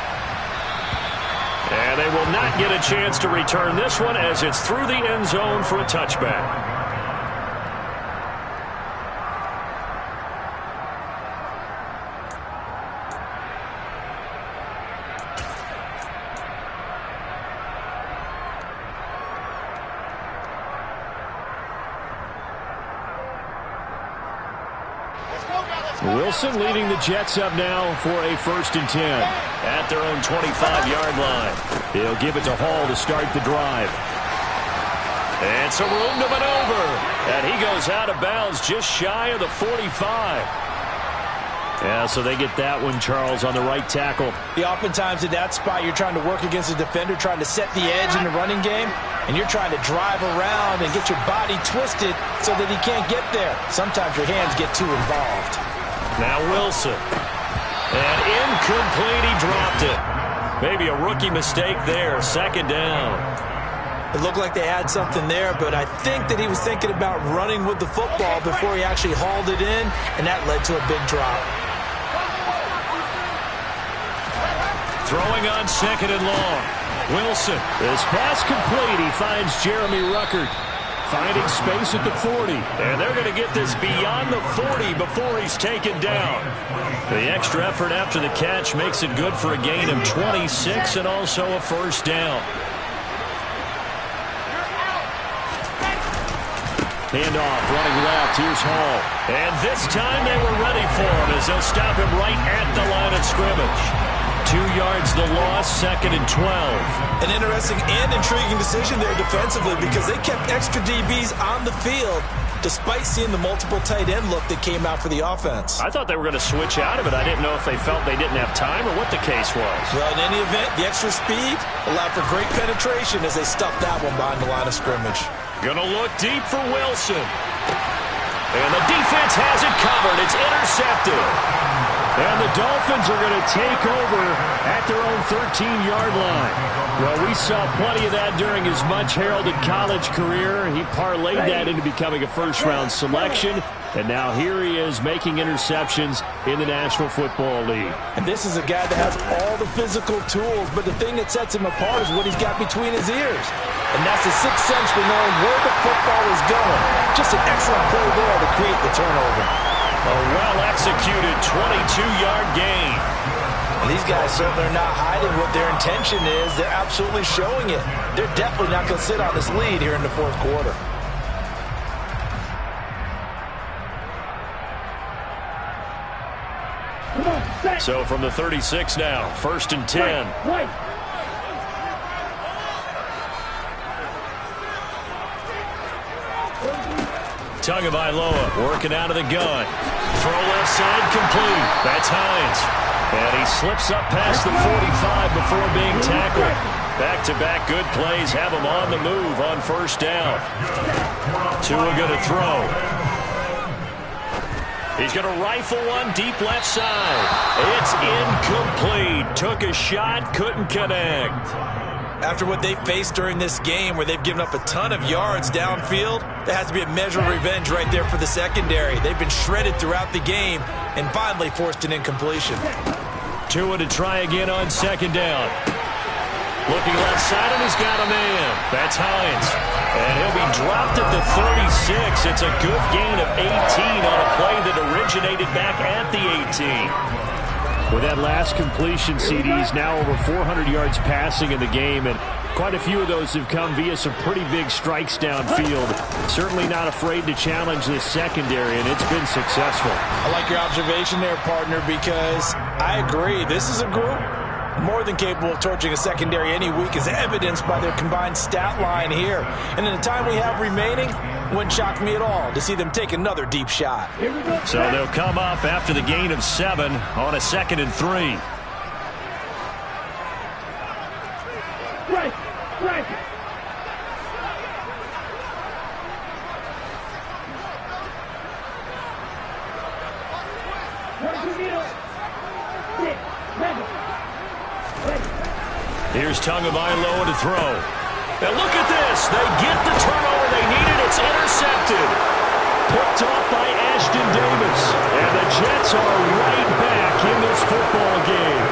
And they will not get a chance to return this one as it's through the end zone for a touchback. Wilson leading the Jets up now for a 1st and 10 at their own 25-yard line. He'll give it to Hall to start the drive. And some room to maneuver. And he goes out of bounds just shy of the 45. Yeah, so they get that one, Charles, on the right tackle. Yeah, oftentimes in that spot, you're trying to work against a defender, trying to set the edge in the running game, and you're trying to drive around and get your body twisted so that he can't get there. Sometimes your hands get too involved. Now Wilson. And incomplete, he dropped it. Maybe a rookie mistake there, 2nd down. It looked like they had something there, but I think that he was thinking about running with the football before he actually hauled it in, and that led to a big drop. Throwing on 2nd and long. Wilson. This pass complete. He finds Jeremy Ruckert. Finding space at the 40. And they're going to get this beyond the 40 before he's taken down. The extra effort after the catch makes it good for a gain of 26 and also a 1st down. Handoff, running left. Here's Hall. And this time they were ready for him as they'll stop him right at the line of scrimmage. 2 yards the loss, 2nd and 12. An interesting and intriguing decision there defensively because they kept extra DBs on the field despite seeing the multiple tight end look that came out for the offense. I thought they were going to switch out of it. I didn't know if they felt they didn't have time or what the case was. Well, in any event, the extra speed allowed for great penetration as they stuffed that one behind the line of scrimmage. Gonna look deep for Wilson. And the defense has it covered. It's intercepted. And the Dolphins are going to take over at their own 13-yard line. Well, we saw plenty of that during his much-heralded college career. He parlayed that into becoming a first-round selection. And now here he is making interceptions in the National Football League. And this is a guy that has all the physical tools, but the thing that sets him apart is what he's got between his ears. And that's the sixth sense for knowing where the football is going. Just an excellent play there to create the turnover. A well-executed 22-yard gain. And these guys certainly are not hiding what their intention is. They're absolutely showing it. They're definitely not going to sit on this lead here in the fourth quarter. So from the 36 now, 1st and 10. Right. Tagovailoa working out of the gun. Throw left side complete. That's Hines. And he slips up past the 45 before being tackled. Back-to-back good plays have him on the move on 1st down. Tua going to throw. He's going to rifle one deep left side. It's incomplete. Took a shot, couldn't connect. After what they faced during this game where they've given up a ton of yards downfield, there has to be a measure of revenge right there for the secondary. They've been shredded throughout the game and finally forced an incompletion. Tua to try again on 2nd down. Looking left side, and he's got a man. That's Hines. And he'll be dropped at the 36. It's a good gain of 18 on a play that originated back at the 18. With that last completion, CD's now over 400 yards passing in the game, and quite a few of those have come via some pretty big strikes downfield. Certainly not afraid to challenge this secondary, and it's been successful. I like your observation there, partner, because I agree. This is a group more than capable of torching a secondary any week, as evidenced by their combined stat line here. And in the time we have remaining, wouldn't shock me at all to see them take another deep shot. So they'll come up after the gain of 7 on a 2nd and 3. Right, right. Here's Tagovailoa to throw. And look at this. They get the turnover they needed. It's intercepted. Picked off by Ashton Davis. And the Jets are right back in this football game.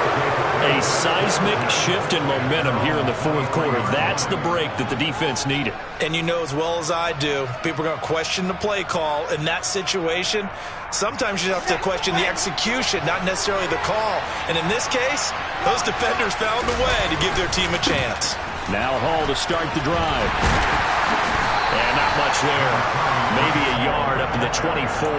A seismic shift in momentum here in the 4th quarter. That's the break that the defense needed. And you know as well as I do, people are going to question the play call in that situation. Sometimes you have to question the execution, not necessarily the call. And in this case, those defenders found a way to give their team a chance. Now Hall to start the drive. And not much there. Maybe a yard up to the 24.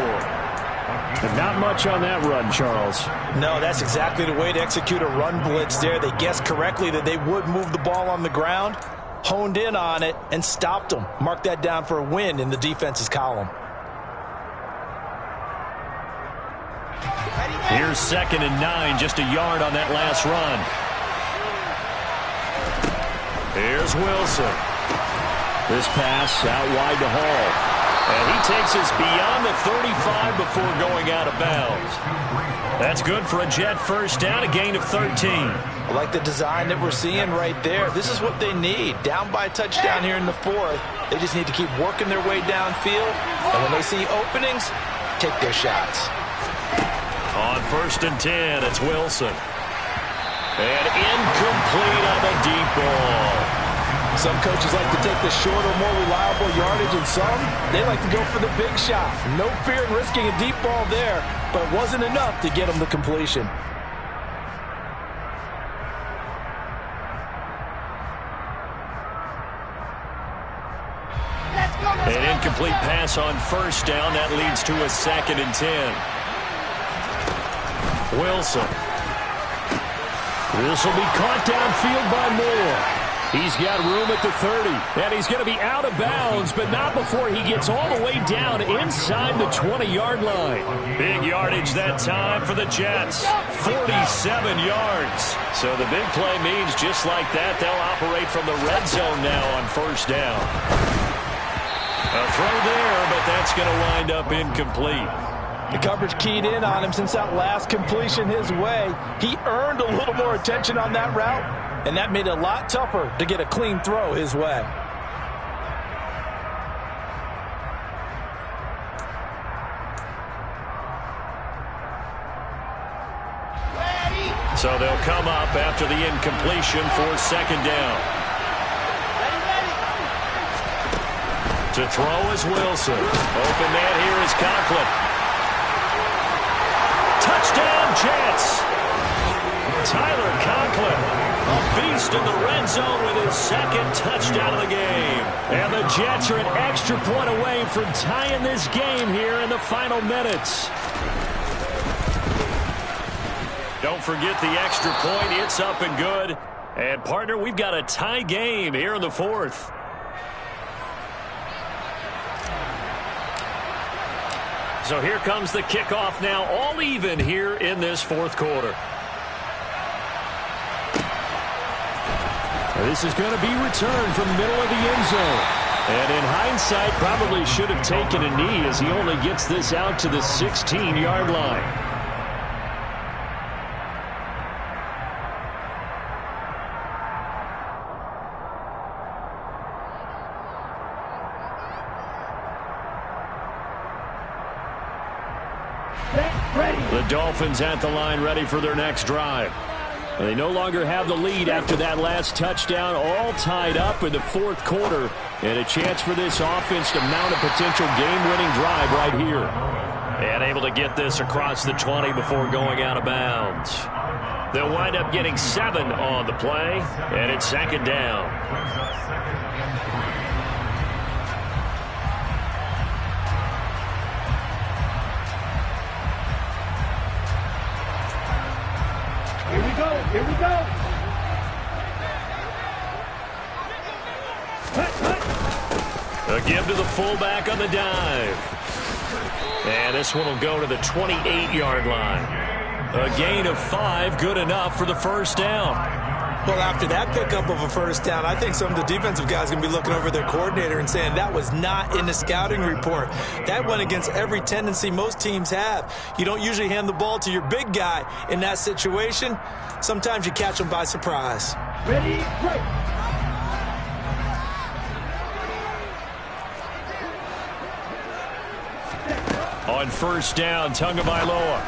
But not much on that run, Charles. No, that's exactly the way to execute a run blitz there. They guessed correctly that they would move the ball on the ground, honed in on it, and stopped them. Mark that down for a win in the defense's column. Here's 2nd and 9, just a yard on that last run. Here's Wilson. This pass out wide to Hall. And he takes us beyond the 35 before going out of bounds. That's good for a Jet first down, a gain of 13. I like the design that we're seeing right there. This is what they need. Down by a touchdown here in the 4th. They just need to keep working their way downfield. And when they see openings, take their shots. On 1st and 10, it's Wilson. And incomplete on the deep ball. Some coaches like to take the shorter, more reliable yardage, and some, they like to go for the big shot. No fear in risking a deep ball there, but it wasn't enough to get them the completion. An incomplete pass on 1st down. That leads to a 2nd and 10. Wilson. This will be caught downfield by Moore. He's got room at the 30, and he's going to be out of bounds, but not before he gets all the way down inside the 20-yard line. Big yardage that time for the Jets. 47 yards. So the big play means just like that, they'll operate from the red zone now on 1st down. A throw there, but that's going to wind up incomplete. The coverage keyed in on him since that last completion his way. He earned a little more attention on that route, and that made it a lot tougher to get a clean throw his way. So they'll come up after the incompletion for 2nd down. To throw is Wilson. Open man here is Conklin. Touchdown, Jets. Tyler Conklin, a beast in the red zone with his 2nd touchdown of the game. And the Jets are an extra point away from tying this game here in the final minutes. Don't forget the extra point. It's up and good. And, partner, we've got a tie game here in the 4th. So here comes the kickoff now, all even here in this 4th quarter. This is going to be returned from the middle of the end zone. And in hindsight, probably should have taken a knee as he only gets this out to the 16-yard line. The Dolphins at the line ready for their next drive. They no longer have the lead after that last touchdown, all tied up in the 4th quarter, and a chance for this offense to mount a potential game-winning drive right here. And able to get this across the 20 before going out of bounds. They'll wind up getting 7 on the play, and it's 2nd down. Here we go. Give to the fullback on the dive. And this one will go to the 28-yard line. A gain of 5, good enough for the first down. Well, after that pickup of a first down, I think some of the defensive guys are going to be looking over their coordinator and saying that was not in the scouting report. That went against every tendency most teams have. You don't usually hand the ball to your big guy in that situation. Sometimes you catch them by surprise. Ready, break. On first down, Tagovailoa.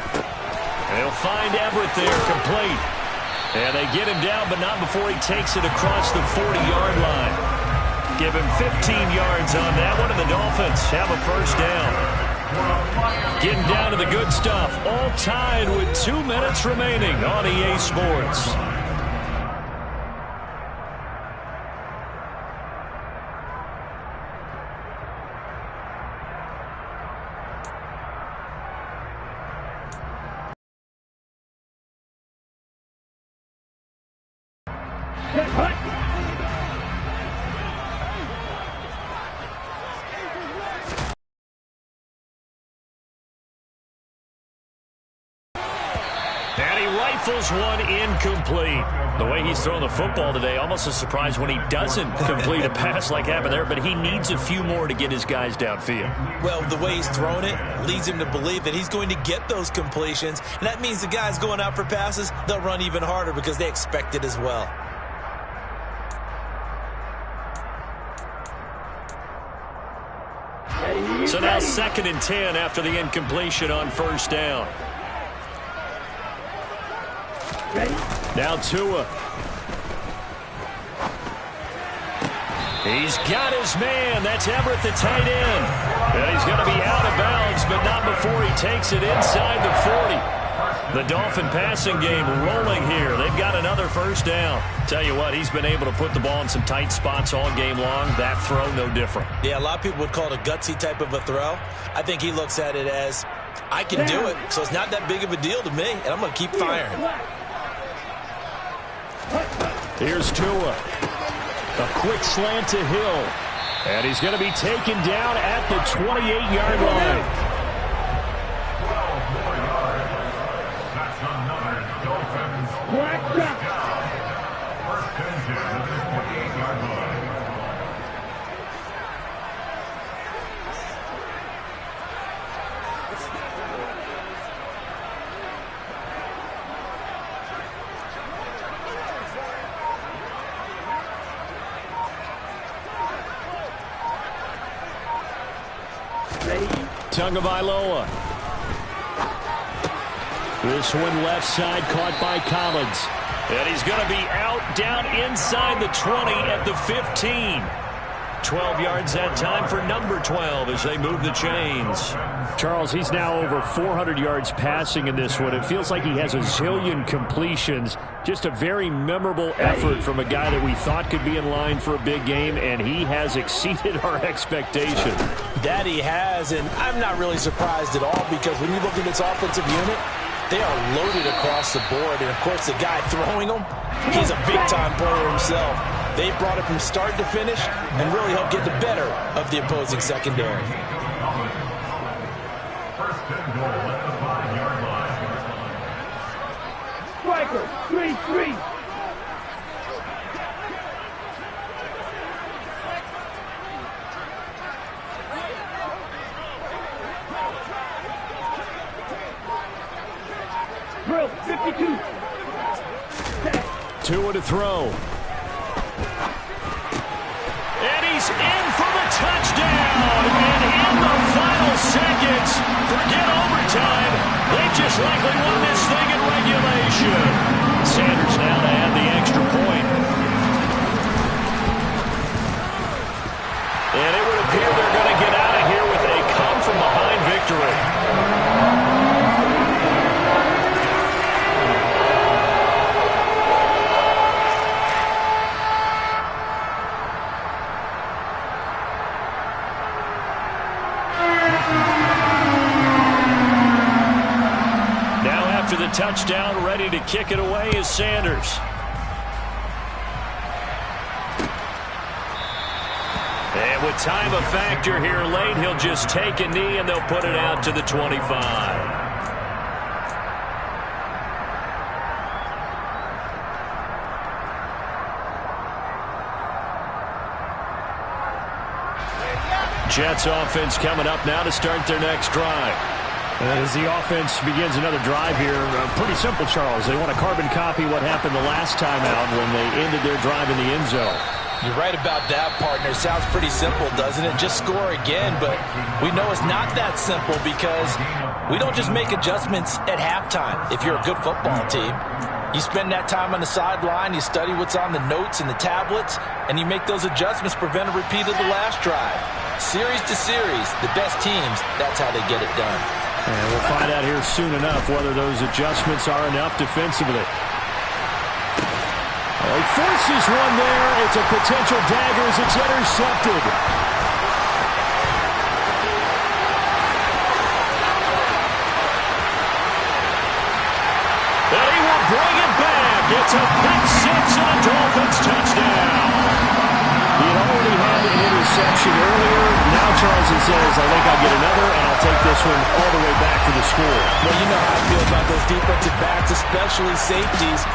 They'll find Everett there, complete. And they get him down, but not before he takes it across the 40-yard line. Give him 15 yards on that one, and the Dolphins have a first down. Getting down to the good stuff. All tied with 2 minutes remaining on EA Sports. And he rifles one incomplete. The way he's throwing the football today, almost a surprise when he doesn't complete a pass like happened there, but he needs a few more to get his guys downfield. Well, the way he's thrown it leads him to believe that he's going to get those completions, and that means the guys going out for passes, they'll run even harder because they expect it as well. So now 2nd and 10 after the incompletion on first down. Now Tua. He's got his man. That's Everett, the tight end. And he's going to be out of bounds, but not before he takes it inside the 40. The Dolphin passing game rolling here. They've got another first down. Tell you what, he's been able to put the ball in some tight spots all game long. That throw, no different. Yeah, a lot of people would call it a gutsy type of a throw. I think he looks at it as, I can do it, so it's not that big of a deal to me, and I'm going to keep firing. Here's Tua. A quick slant to Hill. And he's going to be taken down at the 28-yard line. 12 more yards. That's another Dolphins touchdown. First and 10 at the 28-yard line. Tagovailoa. This one left side caught by Collins. And he's going to be out down inside the 20 at the 15. 12 yards that time for number 12 as they move the chains. Charles, he's now over 400 yards passing in this one. It feels like he has a zillion completions. Just a very memorable effort from a guy that we thought could be in line for a big game, and he has exceeded our expectation. That he has, and I'm not really surprised at all because when you look at this offensive unit, they are loaded across the board. And, of course, the guy throwing them, he's a big-time player himself. They brought it from start to finish and really helped get the better of the opposing secondary. First and goal at the 5-yard line. Striker, 3-3. Drill, 52. Tua to throw. And he's in for the touchdown. And in the final seconds, forget overtime. They just likely won this thing in regulation. Sanders now to add the extra point. And it would appear they're going to get out of here with a come-from-behind victory. The touchdown, ready to kick it away is Sanders. And with time a factor here late, he'll just take a knee and they'll put it out to the 25. Jets offense coming up now to start their next drive. As the offense begins another drive here, pretty simple, Charles. They want to carbon copy what happened the last time out when they ended their drive in the end zone. You're right about that, partner. Sounds pretty simple, doesn't it? Just score again, but we know it's not that simple because we don't just make adjustments at halftime if you're a good football team. You spend that time on the sideline, you study what's on the notes and the tablets, and you make those adjustments, prevent a repeat of the last drive. Series to series, the best teams, that's how they get it done. And we'll find out here soon enough whether those adjustments are enough defensively. Oh, he forces one there. It's a potential dagger as it's intercepted. And he will bring it back. It's a pick six and a Dolphins touchdown. He had already had an interception earlier. Now Charles says, I think I'll get another, and I'll take this one all the way back to the score. Well, you know how I feel about those defensive backs, especially safeties.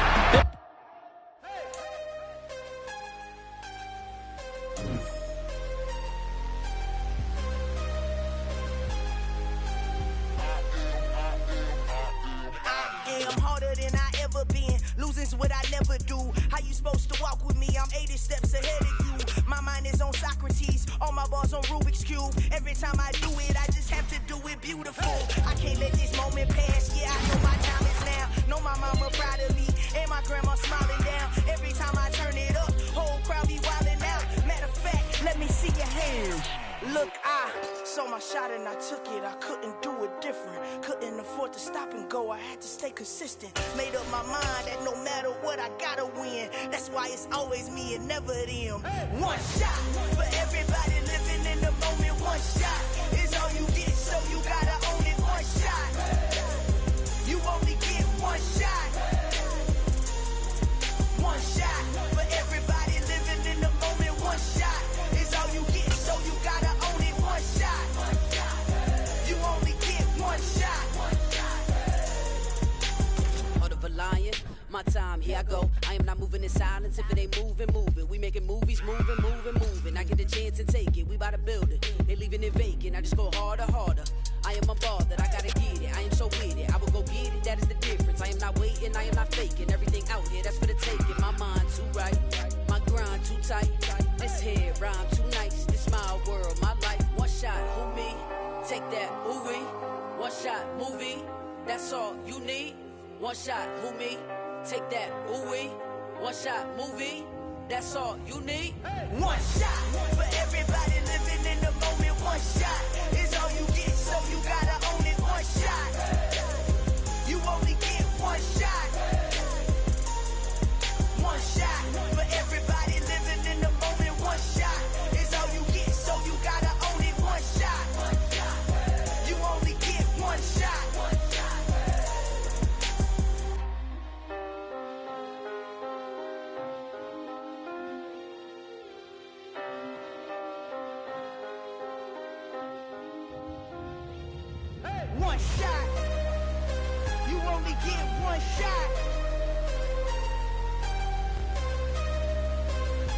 Made up my mind that no matter what, I gotta win. That's why it's always me and never them. One shot for everybody living in the moment. One shot is all you get, so you gotta own it. One shot. You only get one shot. One shot for everybody living in the moment. One shot is all you get, so you gotta own it. One shot. You only get one shot. Lion, my time, here I go. I am not moving in silence. If it ain't moving, moving. We making movies, moving, moving, moving. I get a chance and take it. We bout to build it. They leaving it vacant. I just go harder, harder. I am unbothered. I gotta get it. I am so with it. I will go get it. That is the difference. I am not waiting. I am not faking. Everything out here, that's for the taking. My mind too right. My grind too tight. This here rhyme too nice. This my world, my life. One shot, who me? Take that, ooh wee. One shot, movie. That's all you need. One shot, who me? Take that, ooh wee. One shot, movie. That's all you need. One shot for everybody living in the moment. One shot is all you get, so you gotta own it. One shot. You only get one shot. One shot for everybody living in the moment. One shot is all you get, so you gotta own it. One shot. You only get one shot. One shot. You only get one shot.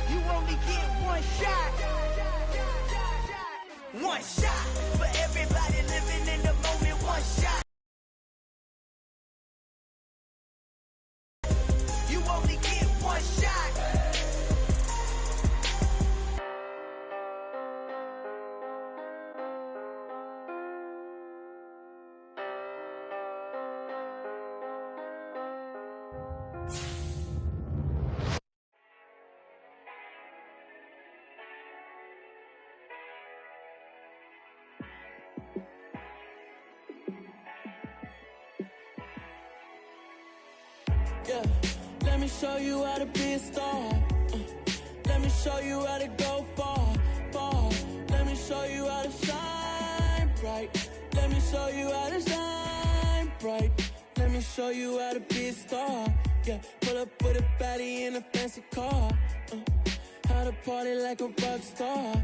You only get one shot. One shot for everybody living in the moment. One shot. You only get one shot. Yeah, let me show you how to be a star. Let me show you how to go far, far. Let me show you how to shine bright. Let me show you how to shine bright. Let me show you how to be a star. Yeah, pull up with a baddie in a fancy car. How how to party like a rock star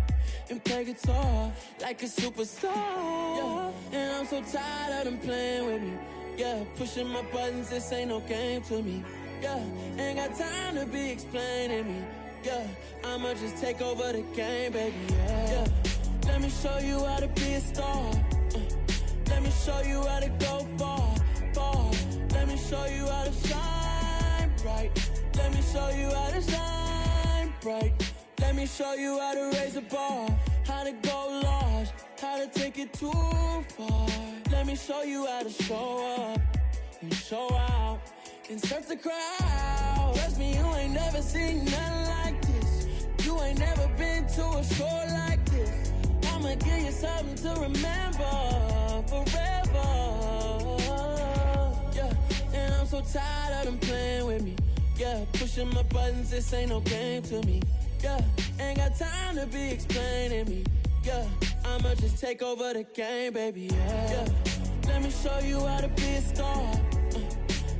and play guitar like a superstar. Yeah, and I'm so tired of them playing with me. Yeah, pushing my buttons, this ain't no game to me. Yeah, ain't got time to be explaining me. Yeah, I'ma just take over the game, baby. Yeah, let me show you how to be a star. Let me show you how to go far, far. Let me show you how to shine bright. Let me show you how to shine bright. Let me show you how to raise the bar, how to go large, how to take it too far. Let me show you how to show up and show out and surf the crowd. Trust me, you ain't never seen nothing like this. You ain't never been to a show like this. I'ma give you something to remember forever. Yeah, and I'm so tired of them playing with me. Yeah, pushing my buttons, this ain't no game to me. Yeah, ain't got time to be explaining me. Yeah, I'ma just take over the game, baby. Yeah, let me show you how to be a star.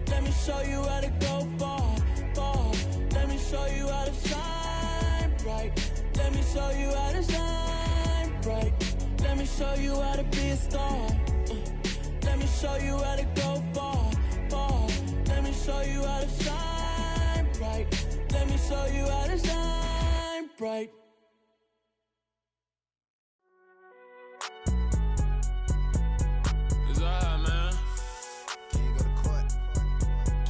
Let me show you how to go far, far. Let me show you how to shine bright. Let me show you how to shine bright. Let me show you how to be a star. Let me show you how to go far, far. Let me show you how to shine bright. Let me show you how to shine bright. It's alright, man. Can you go to court?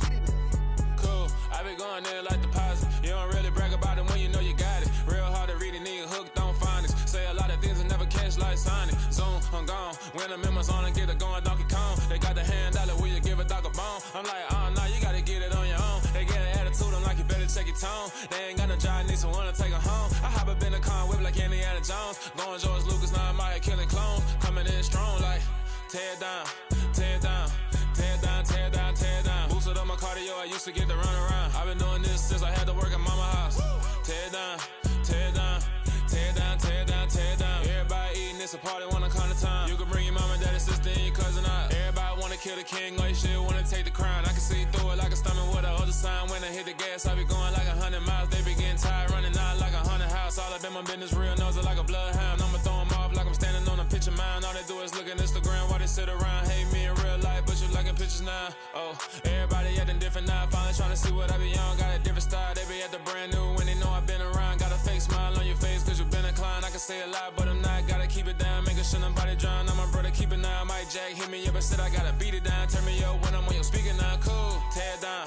Get in there. Cool. I be going there like deposit. You don't really brag about it when you know you got it. Real hard to read a nigga hooked on phonics. Say a lot of things and never catch like Sonic. Zoom, I'm gone. When the members on and get it going Donkey Kong. They got the hand dollar, will you give a dog a bone? I'm like, oh no, you gotta get it on your own. They get an attitude, I'm like, you better check your tone. They ain't got no job, need someone to take her home. I hop up in the car, whip like Indiana Jones. Going George Lucas, now I'm out here killing clones. Coming in strong like, tear down, tear down, tear down, tear down, tear down. Boosted up my cardio, I used to get to run around. I've been doing this since I had to work at mama house. Tear down, tear down, tear down, tear down, tear down. Everybody eating, it's a party, wanna come to time. You can bring your mom and daddy, sister, and your cousin out. Everybody wanna kill the king, or you shit wanna take the crown. I can see through it like a stomach with a other sign. When I hit the gas, I be going like 100 miles. They be getting tired, running out like 100 house. All up in my business, real nose like a bloodhound. I'ma throw them off like I'm standing on a picture mound. All they do is look at Instagram while they sit around. Hate me in real life, but you liking pictures now. Oh, everybody acting different now. Finally trying to see what I be on. Got a different style, they be at the brand new when they know I've been around. Got a fake smile on your face cause you been inclined. I can say a lot, but I'm not. Gotta keep it down, making sure nobody drown. I'm my brother, keep it now. Mike Jack hit me up and said I gotta beat it down. Turn me up when I'm on your speaker now. Cool, tear down,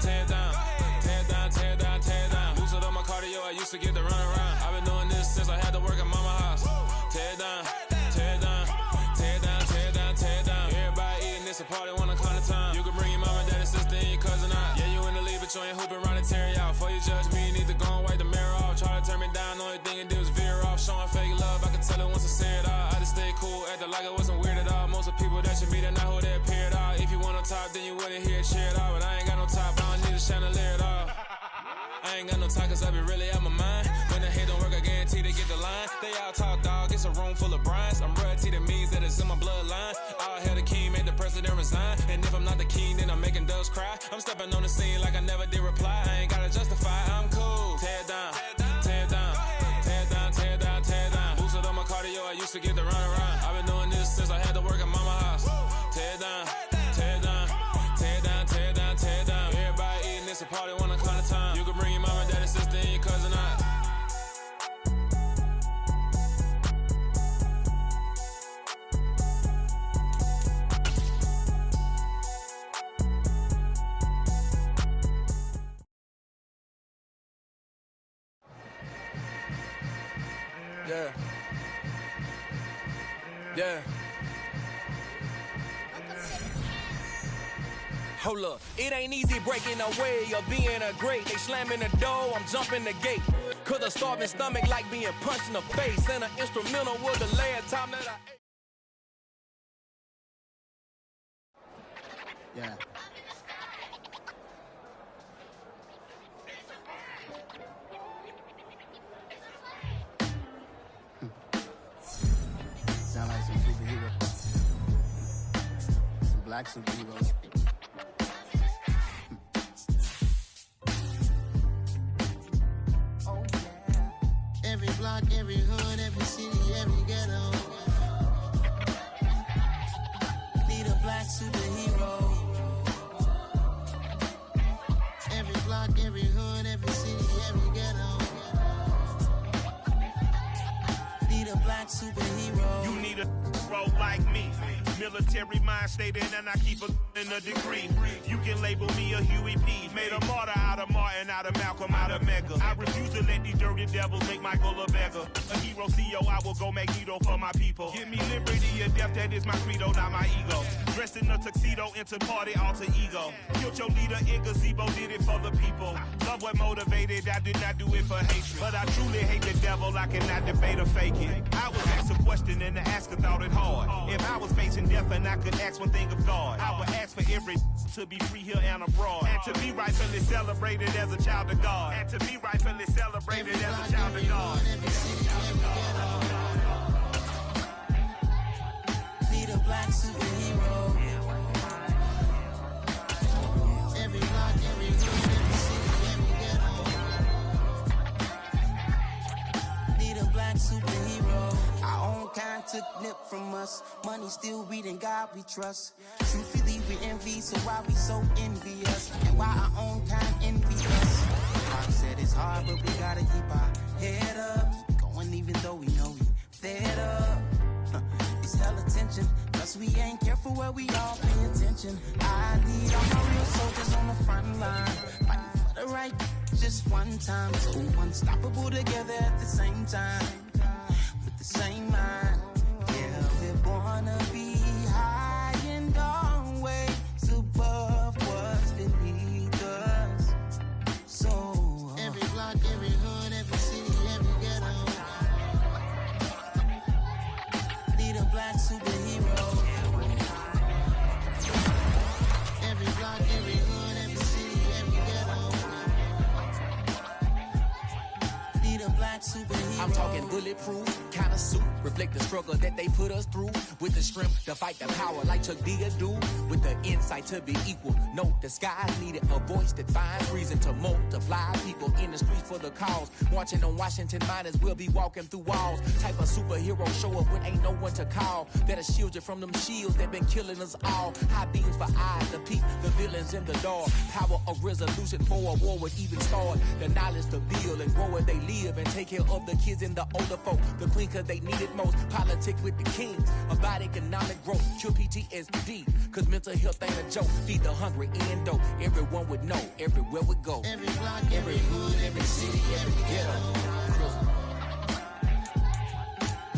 tear down, tear down, tear down, tear down. Boosted up my cardio, I used to get to run around. I've been doing this since I had to work at mama house. Tear down, tear down, tear down, tear down, tear down. Everybody eating, it's a party, wanna come to time. You can bring your mom and daddy, sister, and your cousin out. Yeah, you in the lead, but you ain't hooping around and tear you out. Before you judge me, you need to go and wipe the mirror off. Try to turn me down, only thing it did was veer off. Showing fake love, I can tell it once I say it all. I just stay cool, acting like it wasn't weird at all. Most of the people that you meet are not who they appear at all. If you want on top, then you wouldn't hear it cheer at all. But I ain't got no top, I don't need a chandelier at all. I ain't got no time cause I be really out my mind. When the head don't work, I guarantee they get the line. They all talk dog, it's a room full of brinds. I'm royalty, that means that it's in my bloodline. All hell the king, made the president resign. And if I'm not the king, then I'm making doves cry. I'm stepping on the scene like I never did reply. I ain't gotta justify, I'm cool. Tear down, tear down, tear down, tear down, tear down. Boosted up my cardio, I used to get to run around. I've been doing this since I had to work at mama house. Tear down, tear down, tear down, tear down, tear down. Everybody eating, it's a party, wanna come to time. You can bring your mom and daddy, sister, and your cousin out. Yeah. Yeah. Hold up, it ain't easy breaking away or being a great. They slamming the door, I'm jumping the gate. Cause a starving stomach like being punched in the face. And an instrumental was the last time that I ate. Yeah. Sound like some superheroes. Some black superheroes. Oh yeah. Military mind stated, and I keep a in a degree. You can label me a Huey P. Made a martyr out of Martin, out of Malcolm, out of Mega. I refuse to let these dirty devils make Michael a beggar. A hero CEO, I will go Magneto for my people. Give me liberty or death, that is my credo, not my ego. Dressed in a tuxedo, into party, alter ego. Killed your leader in gazebo, did it for the people. Love what motivated, I did not do it for hatred. But I truly hate the devil, I cannot debate or fake it. I was asked a question and the asker thought it hard. If I was facing death and I could ask one thing of God, I would ask for every to be free here and abroad. And to be rightfully celebrated as a child of God. And to be rightfully celebrated as a child of God. Need a black superhero. Every block, every hood, every city, every ghetto. Need a black superhero. Our own kind took nip from us. Money still reading God we trust. Truthfully we envy, so why we so envious? And why our own kind envy us? Pop said it's hard, but we gotta keep our head up. Going even though we know we fed up. It's hella tension, plus we ain't careful where we all pay attention. I need all my real soldiers on the front line, fighting for the right just one time. So unstoppable together at the same time, with the same mind. Yeah, we're born to be high and always above what's beneath us. So every block, every hood, every city, every ghetto. Need a black superhero. Every block, every hood, every city, every ghetto. Need a black superhero. I'm talking bulletproof kind of suit, reflect the struggle that they put us through. With the strength to fight the power like Chuck D do. With the insight to be equal. No disguise needed, a voice that finds reason to multiply. People in the streets for the cause. Marching on Washington miners, we'll be walking through walls. Type of superhero show up when ain't no one to call. That'll shield you from them shields that been killing us all. High beams for eyes to peep the villains in the dark. Power of resolution for a war would even start. The knowledge to build and grow where they live and take care of the kids and the older folk. The queen cause they need it most. Politic with the kings. About economic growth. Cure PTSD. Cause mental health ain't a joke. Feed the hungry and dope. Everyone would know. Everywhere we go. Every block, every hood, every city, every ghetto.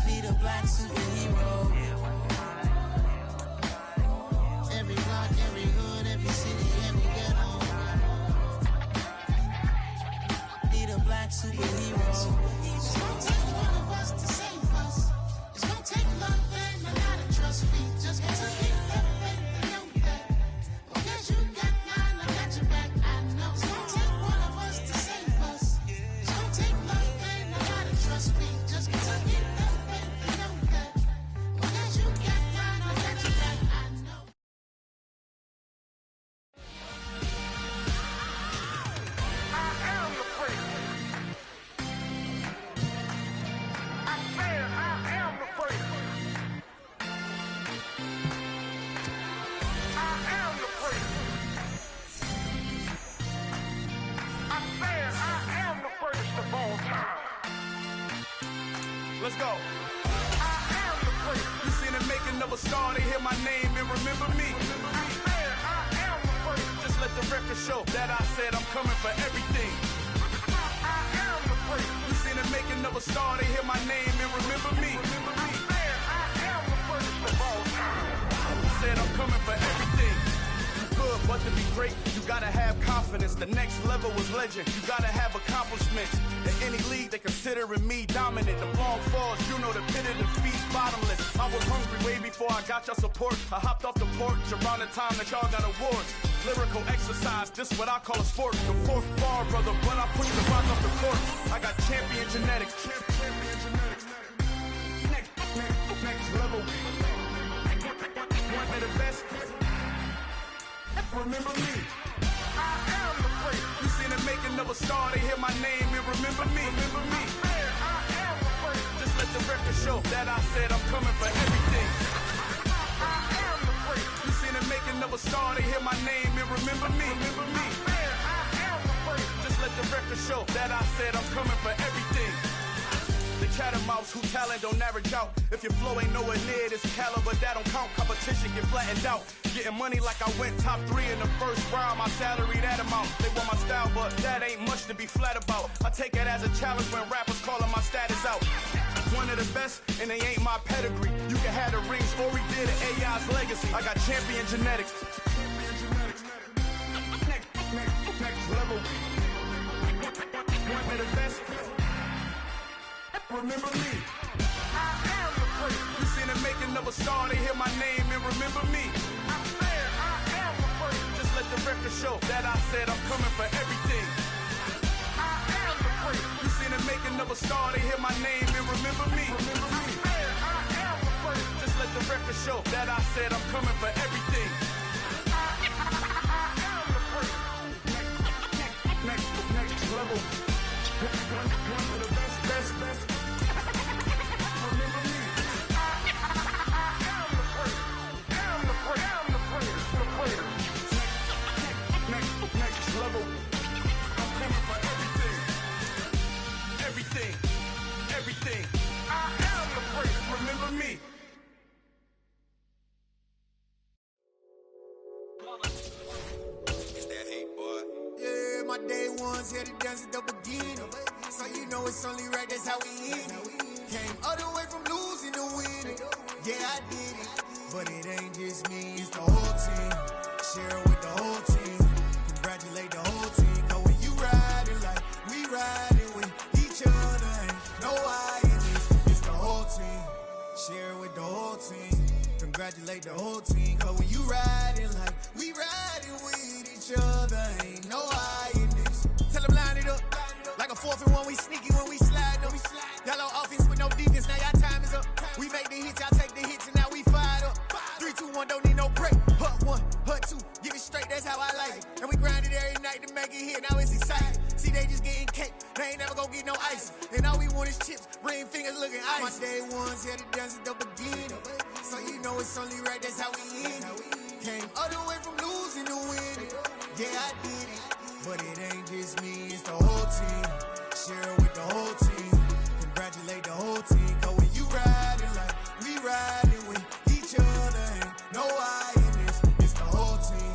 Need a black superhero. Every block, every hood, every city, every ghetto. Need a black superhero. It's gonna take one of us to save us. It's gonna take love and a lot of trust. We just got to keep that faith and know that. Because you got mine, I got your back, I know. It's gonna take one of us to save us. It's gonna take love and a lot of trust. We just got to keep that faith and know that. Because you got mine, I got your back, I know. I am the prince. I said I am the prince. I am the prince. I said I am the first of all time. Let's go. I am the prince. You seen the making of a star, they hear my name and remember me. I said I am the prince. Just let the record show that I said I'm coming for everything. I am the prince. You seen the making of a star, they hear my name and remember me. I said I am the first of all time. Said I'm coming for everything. You good, but to be great, you gotta have confidence. The next level was legend. You gotta have accomplishments. In any league, they considering me dominant. The long falls, you know the pit of defeat, bottomless. I was hungry way before I got your support. I hopped off the porch around the time that y'all got awards. Lyrical exercise, this what I call a sport. The fourth bar, brother, when I push the rock off the court. I got champion genetics. Next level. One of the best. Remember me. I am the prince. You seen the making of a star, they hear my name and remember me. Remember me. I am the prince. Just let the record show that I said I'm coming for everything. I am the prince. You seen the making of a star, they hear my name and remember me. Remember me. I am the prince. Just let the record show that I said I'm coming for everything. They chattermouths who talent don't average out. If your flow ain't nowhere near this caliber, that don't count. Competition get flattened out. Getting money like I went top 3 in the first round. My salary that amount. They want my style, but that ain't much to be flat about. I take it as a challenge when rappers calling my status out. One of the best, and they ain't my pedigree. You can have the rings, or we did it, AI's legacy. I got champion genetics. Next level. One of the best. Remember me. I am the first. You seen the making of a star, they hear my name and remember me. I swear I am the first. Just let the record show that I said I'm coming for everything. I am the first. You seen the making of a star, they hear my name and remember me. Remember me. I swear I am the first. Just let the record show that I said I'm coming for everything. I am the first. Next level. One of the best. Remember me. I am the first. I'm the first. Next level. I'm coming for everything. Everything. I am the first. Remember me. It's that hate, boy. Yeah, my day ones here to dance at the beginning. So you know it's only right, that's how we end it. Came all the way from losing to winning. Yeah, I did it. But it ain't just me, it's the whole team. Share it with the whole team. Congratulate the whole team. Cause when you riding like we riding with each other, ain't no I in this. It's the whole team. Share it with the whole team. Congratulate the whole team. Cause when you riding like we riding with each other, ain't no I in this. Tell them line it up. Like a 4th and 1, we sneaky when we slide them. Y'all on offense with no defense, now y'all time is up. We make the hits, y'all take the hits, and now we fired up. 3, 2, 1, don't need no break. Hut 1, hut 2, give it straight, that's how I like it. And we grind it every night to make it here, now it's exciting. See, they just getting cake, they ain't never gonna get no ice. And all we want is chips, ring fingers looking ice. My day ones here to dance at the beginning. So you know it's only right, that's how we end it. Came all the way from losing to winning. Yeah, I did it. But it ain't just me, it's the whole team. Share it with the whole team. Congratulate the whole team. Cause when you riding like we riding with each other, ain't no I in this. It's the whole team.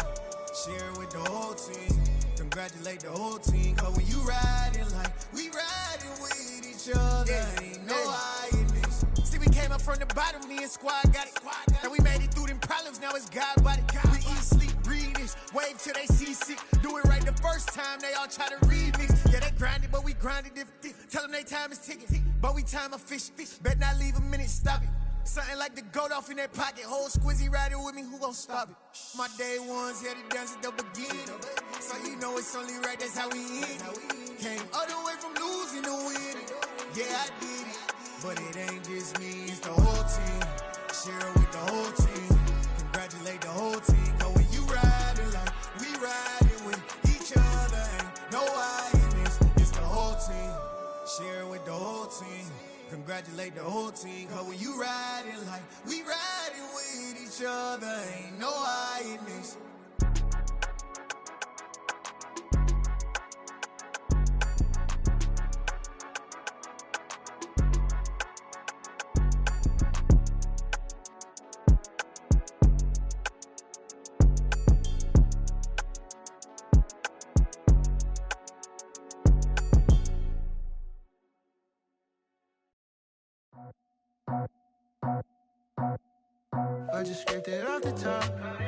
Share it with the whole team. Congratulate the whole team. Cause when you riding like we riding with each other, ain't no I in this. See, we came up from the bottom, me and squad got it. And we made it through them problems, now it's God body. We eat, sleep, breathe this, wave till they see sick. Do it right the first time, they all try to remix. Yeah, they grinded, but we grinded different. Tell them they time is ticking, but we time a fish. Bet not leave a minute, stop it. Something like the goat off in that pocket. Whole squizzy riding with me, who gon' stop it? My day ones here to dance at the beginning. So you know it's only right, that's how we end it. Came all the way from losing to winning. Yeah, I did it. But it ain't just me, it's the whole team. Share it with the whole team. Congratulate the whole team. Cause when you riding like we riding with each other, ain't no I in this. It's the whole team. Share it with the whole team. Congratulate the whole team. Cause when you riding like we riding with each other, ain't no I in this. I just scraped it off the top,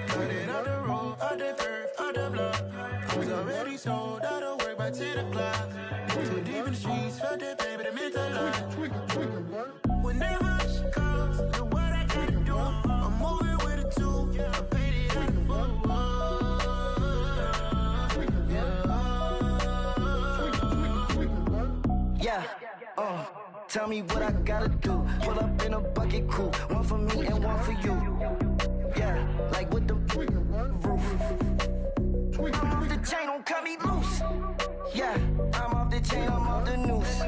cut it out the road, out the earth, out the block. Was already sold, out of work by 10 o'clock. Too deep in the streets, felt that baby, that meant a lot. Whenever she calls, do what I gotta do. I'm moving with a two, I paid it out the fool. Yeah, tell me what I gotta do. Pull up in a bucket crew, one for me and one for you. Yeah, like with the roof. I'm off the chain, don't cut me loose. Yeah, I'm off the chain, I'm off the noose.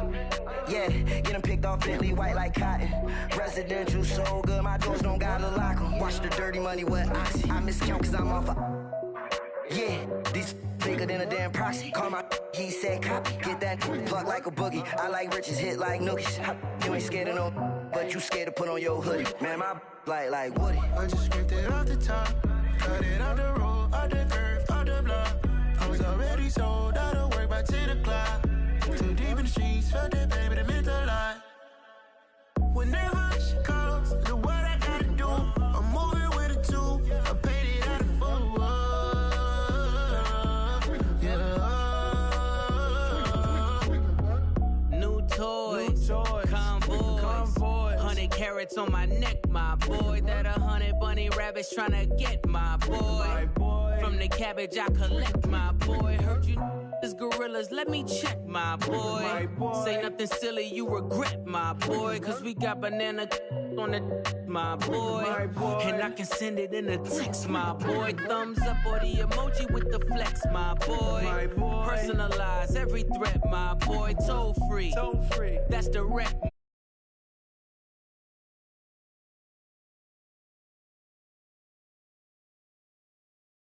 Yeah, getting picked off Bentley white like cotton. Residential so good, my doors don't gotta lock 'em. Watch the dirty money with Oxy. I miscount cause I'm off a... Yeah, these bigger than a damn proxy. Call my... He said copy, get that plug like a boogie. I like riches, hit like nookies. You ain't scared of no, but you scared to put on your hoodie. Man, my like Woody. I just scraped it off the top, cut it off the road, off the curve, off the block. I was already sold out of work by 10 o'clock. Too deep in the streets, felt that baby, that meant a lot. Whenever she calls, do what I gotta do. I'm moving with a two, I paid it out of full. New toys, convoys, 100 carats on my neck, my boy. That 100 bunny rabbits tryna get my boy. From the cabbage I collect, my boy. Heard you is gorillas, let me check, my boy. Say nothing silly, you regret, my boy. Cause we got banana on the my boy. And I can send it in a text, my boy. Thumbs up or the emoji with the flex, my boy. Personalize every threat, my boy. Toll free, that's direct,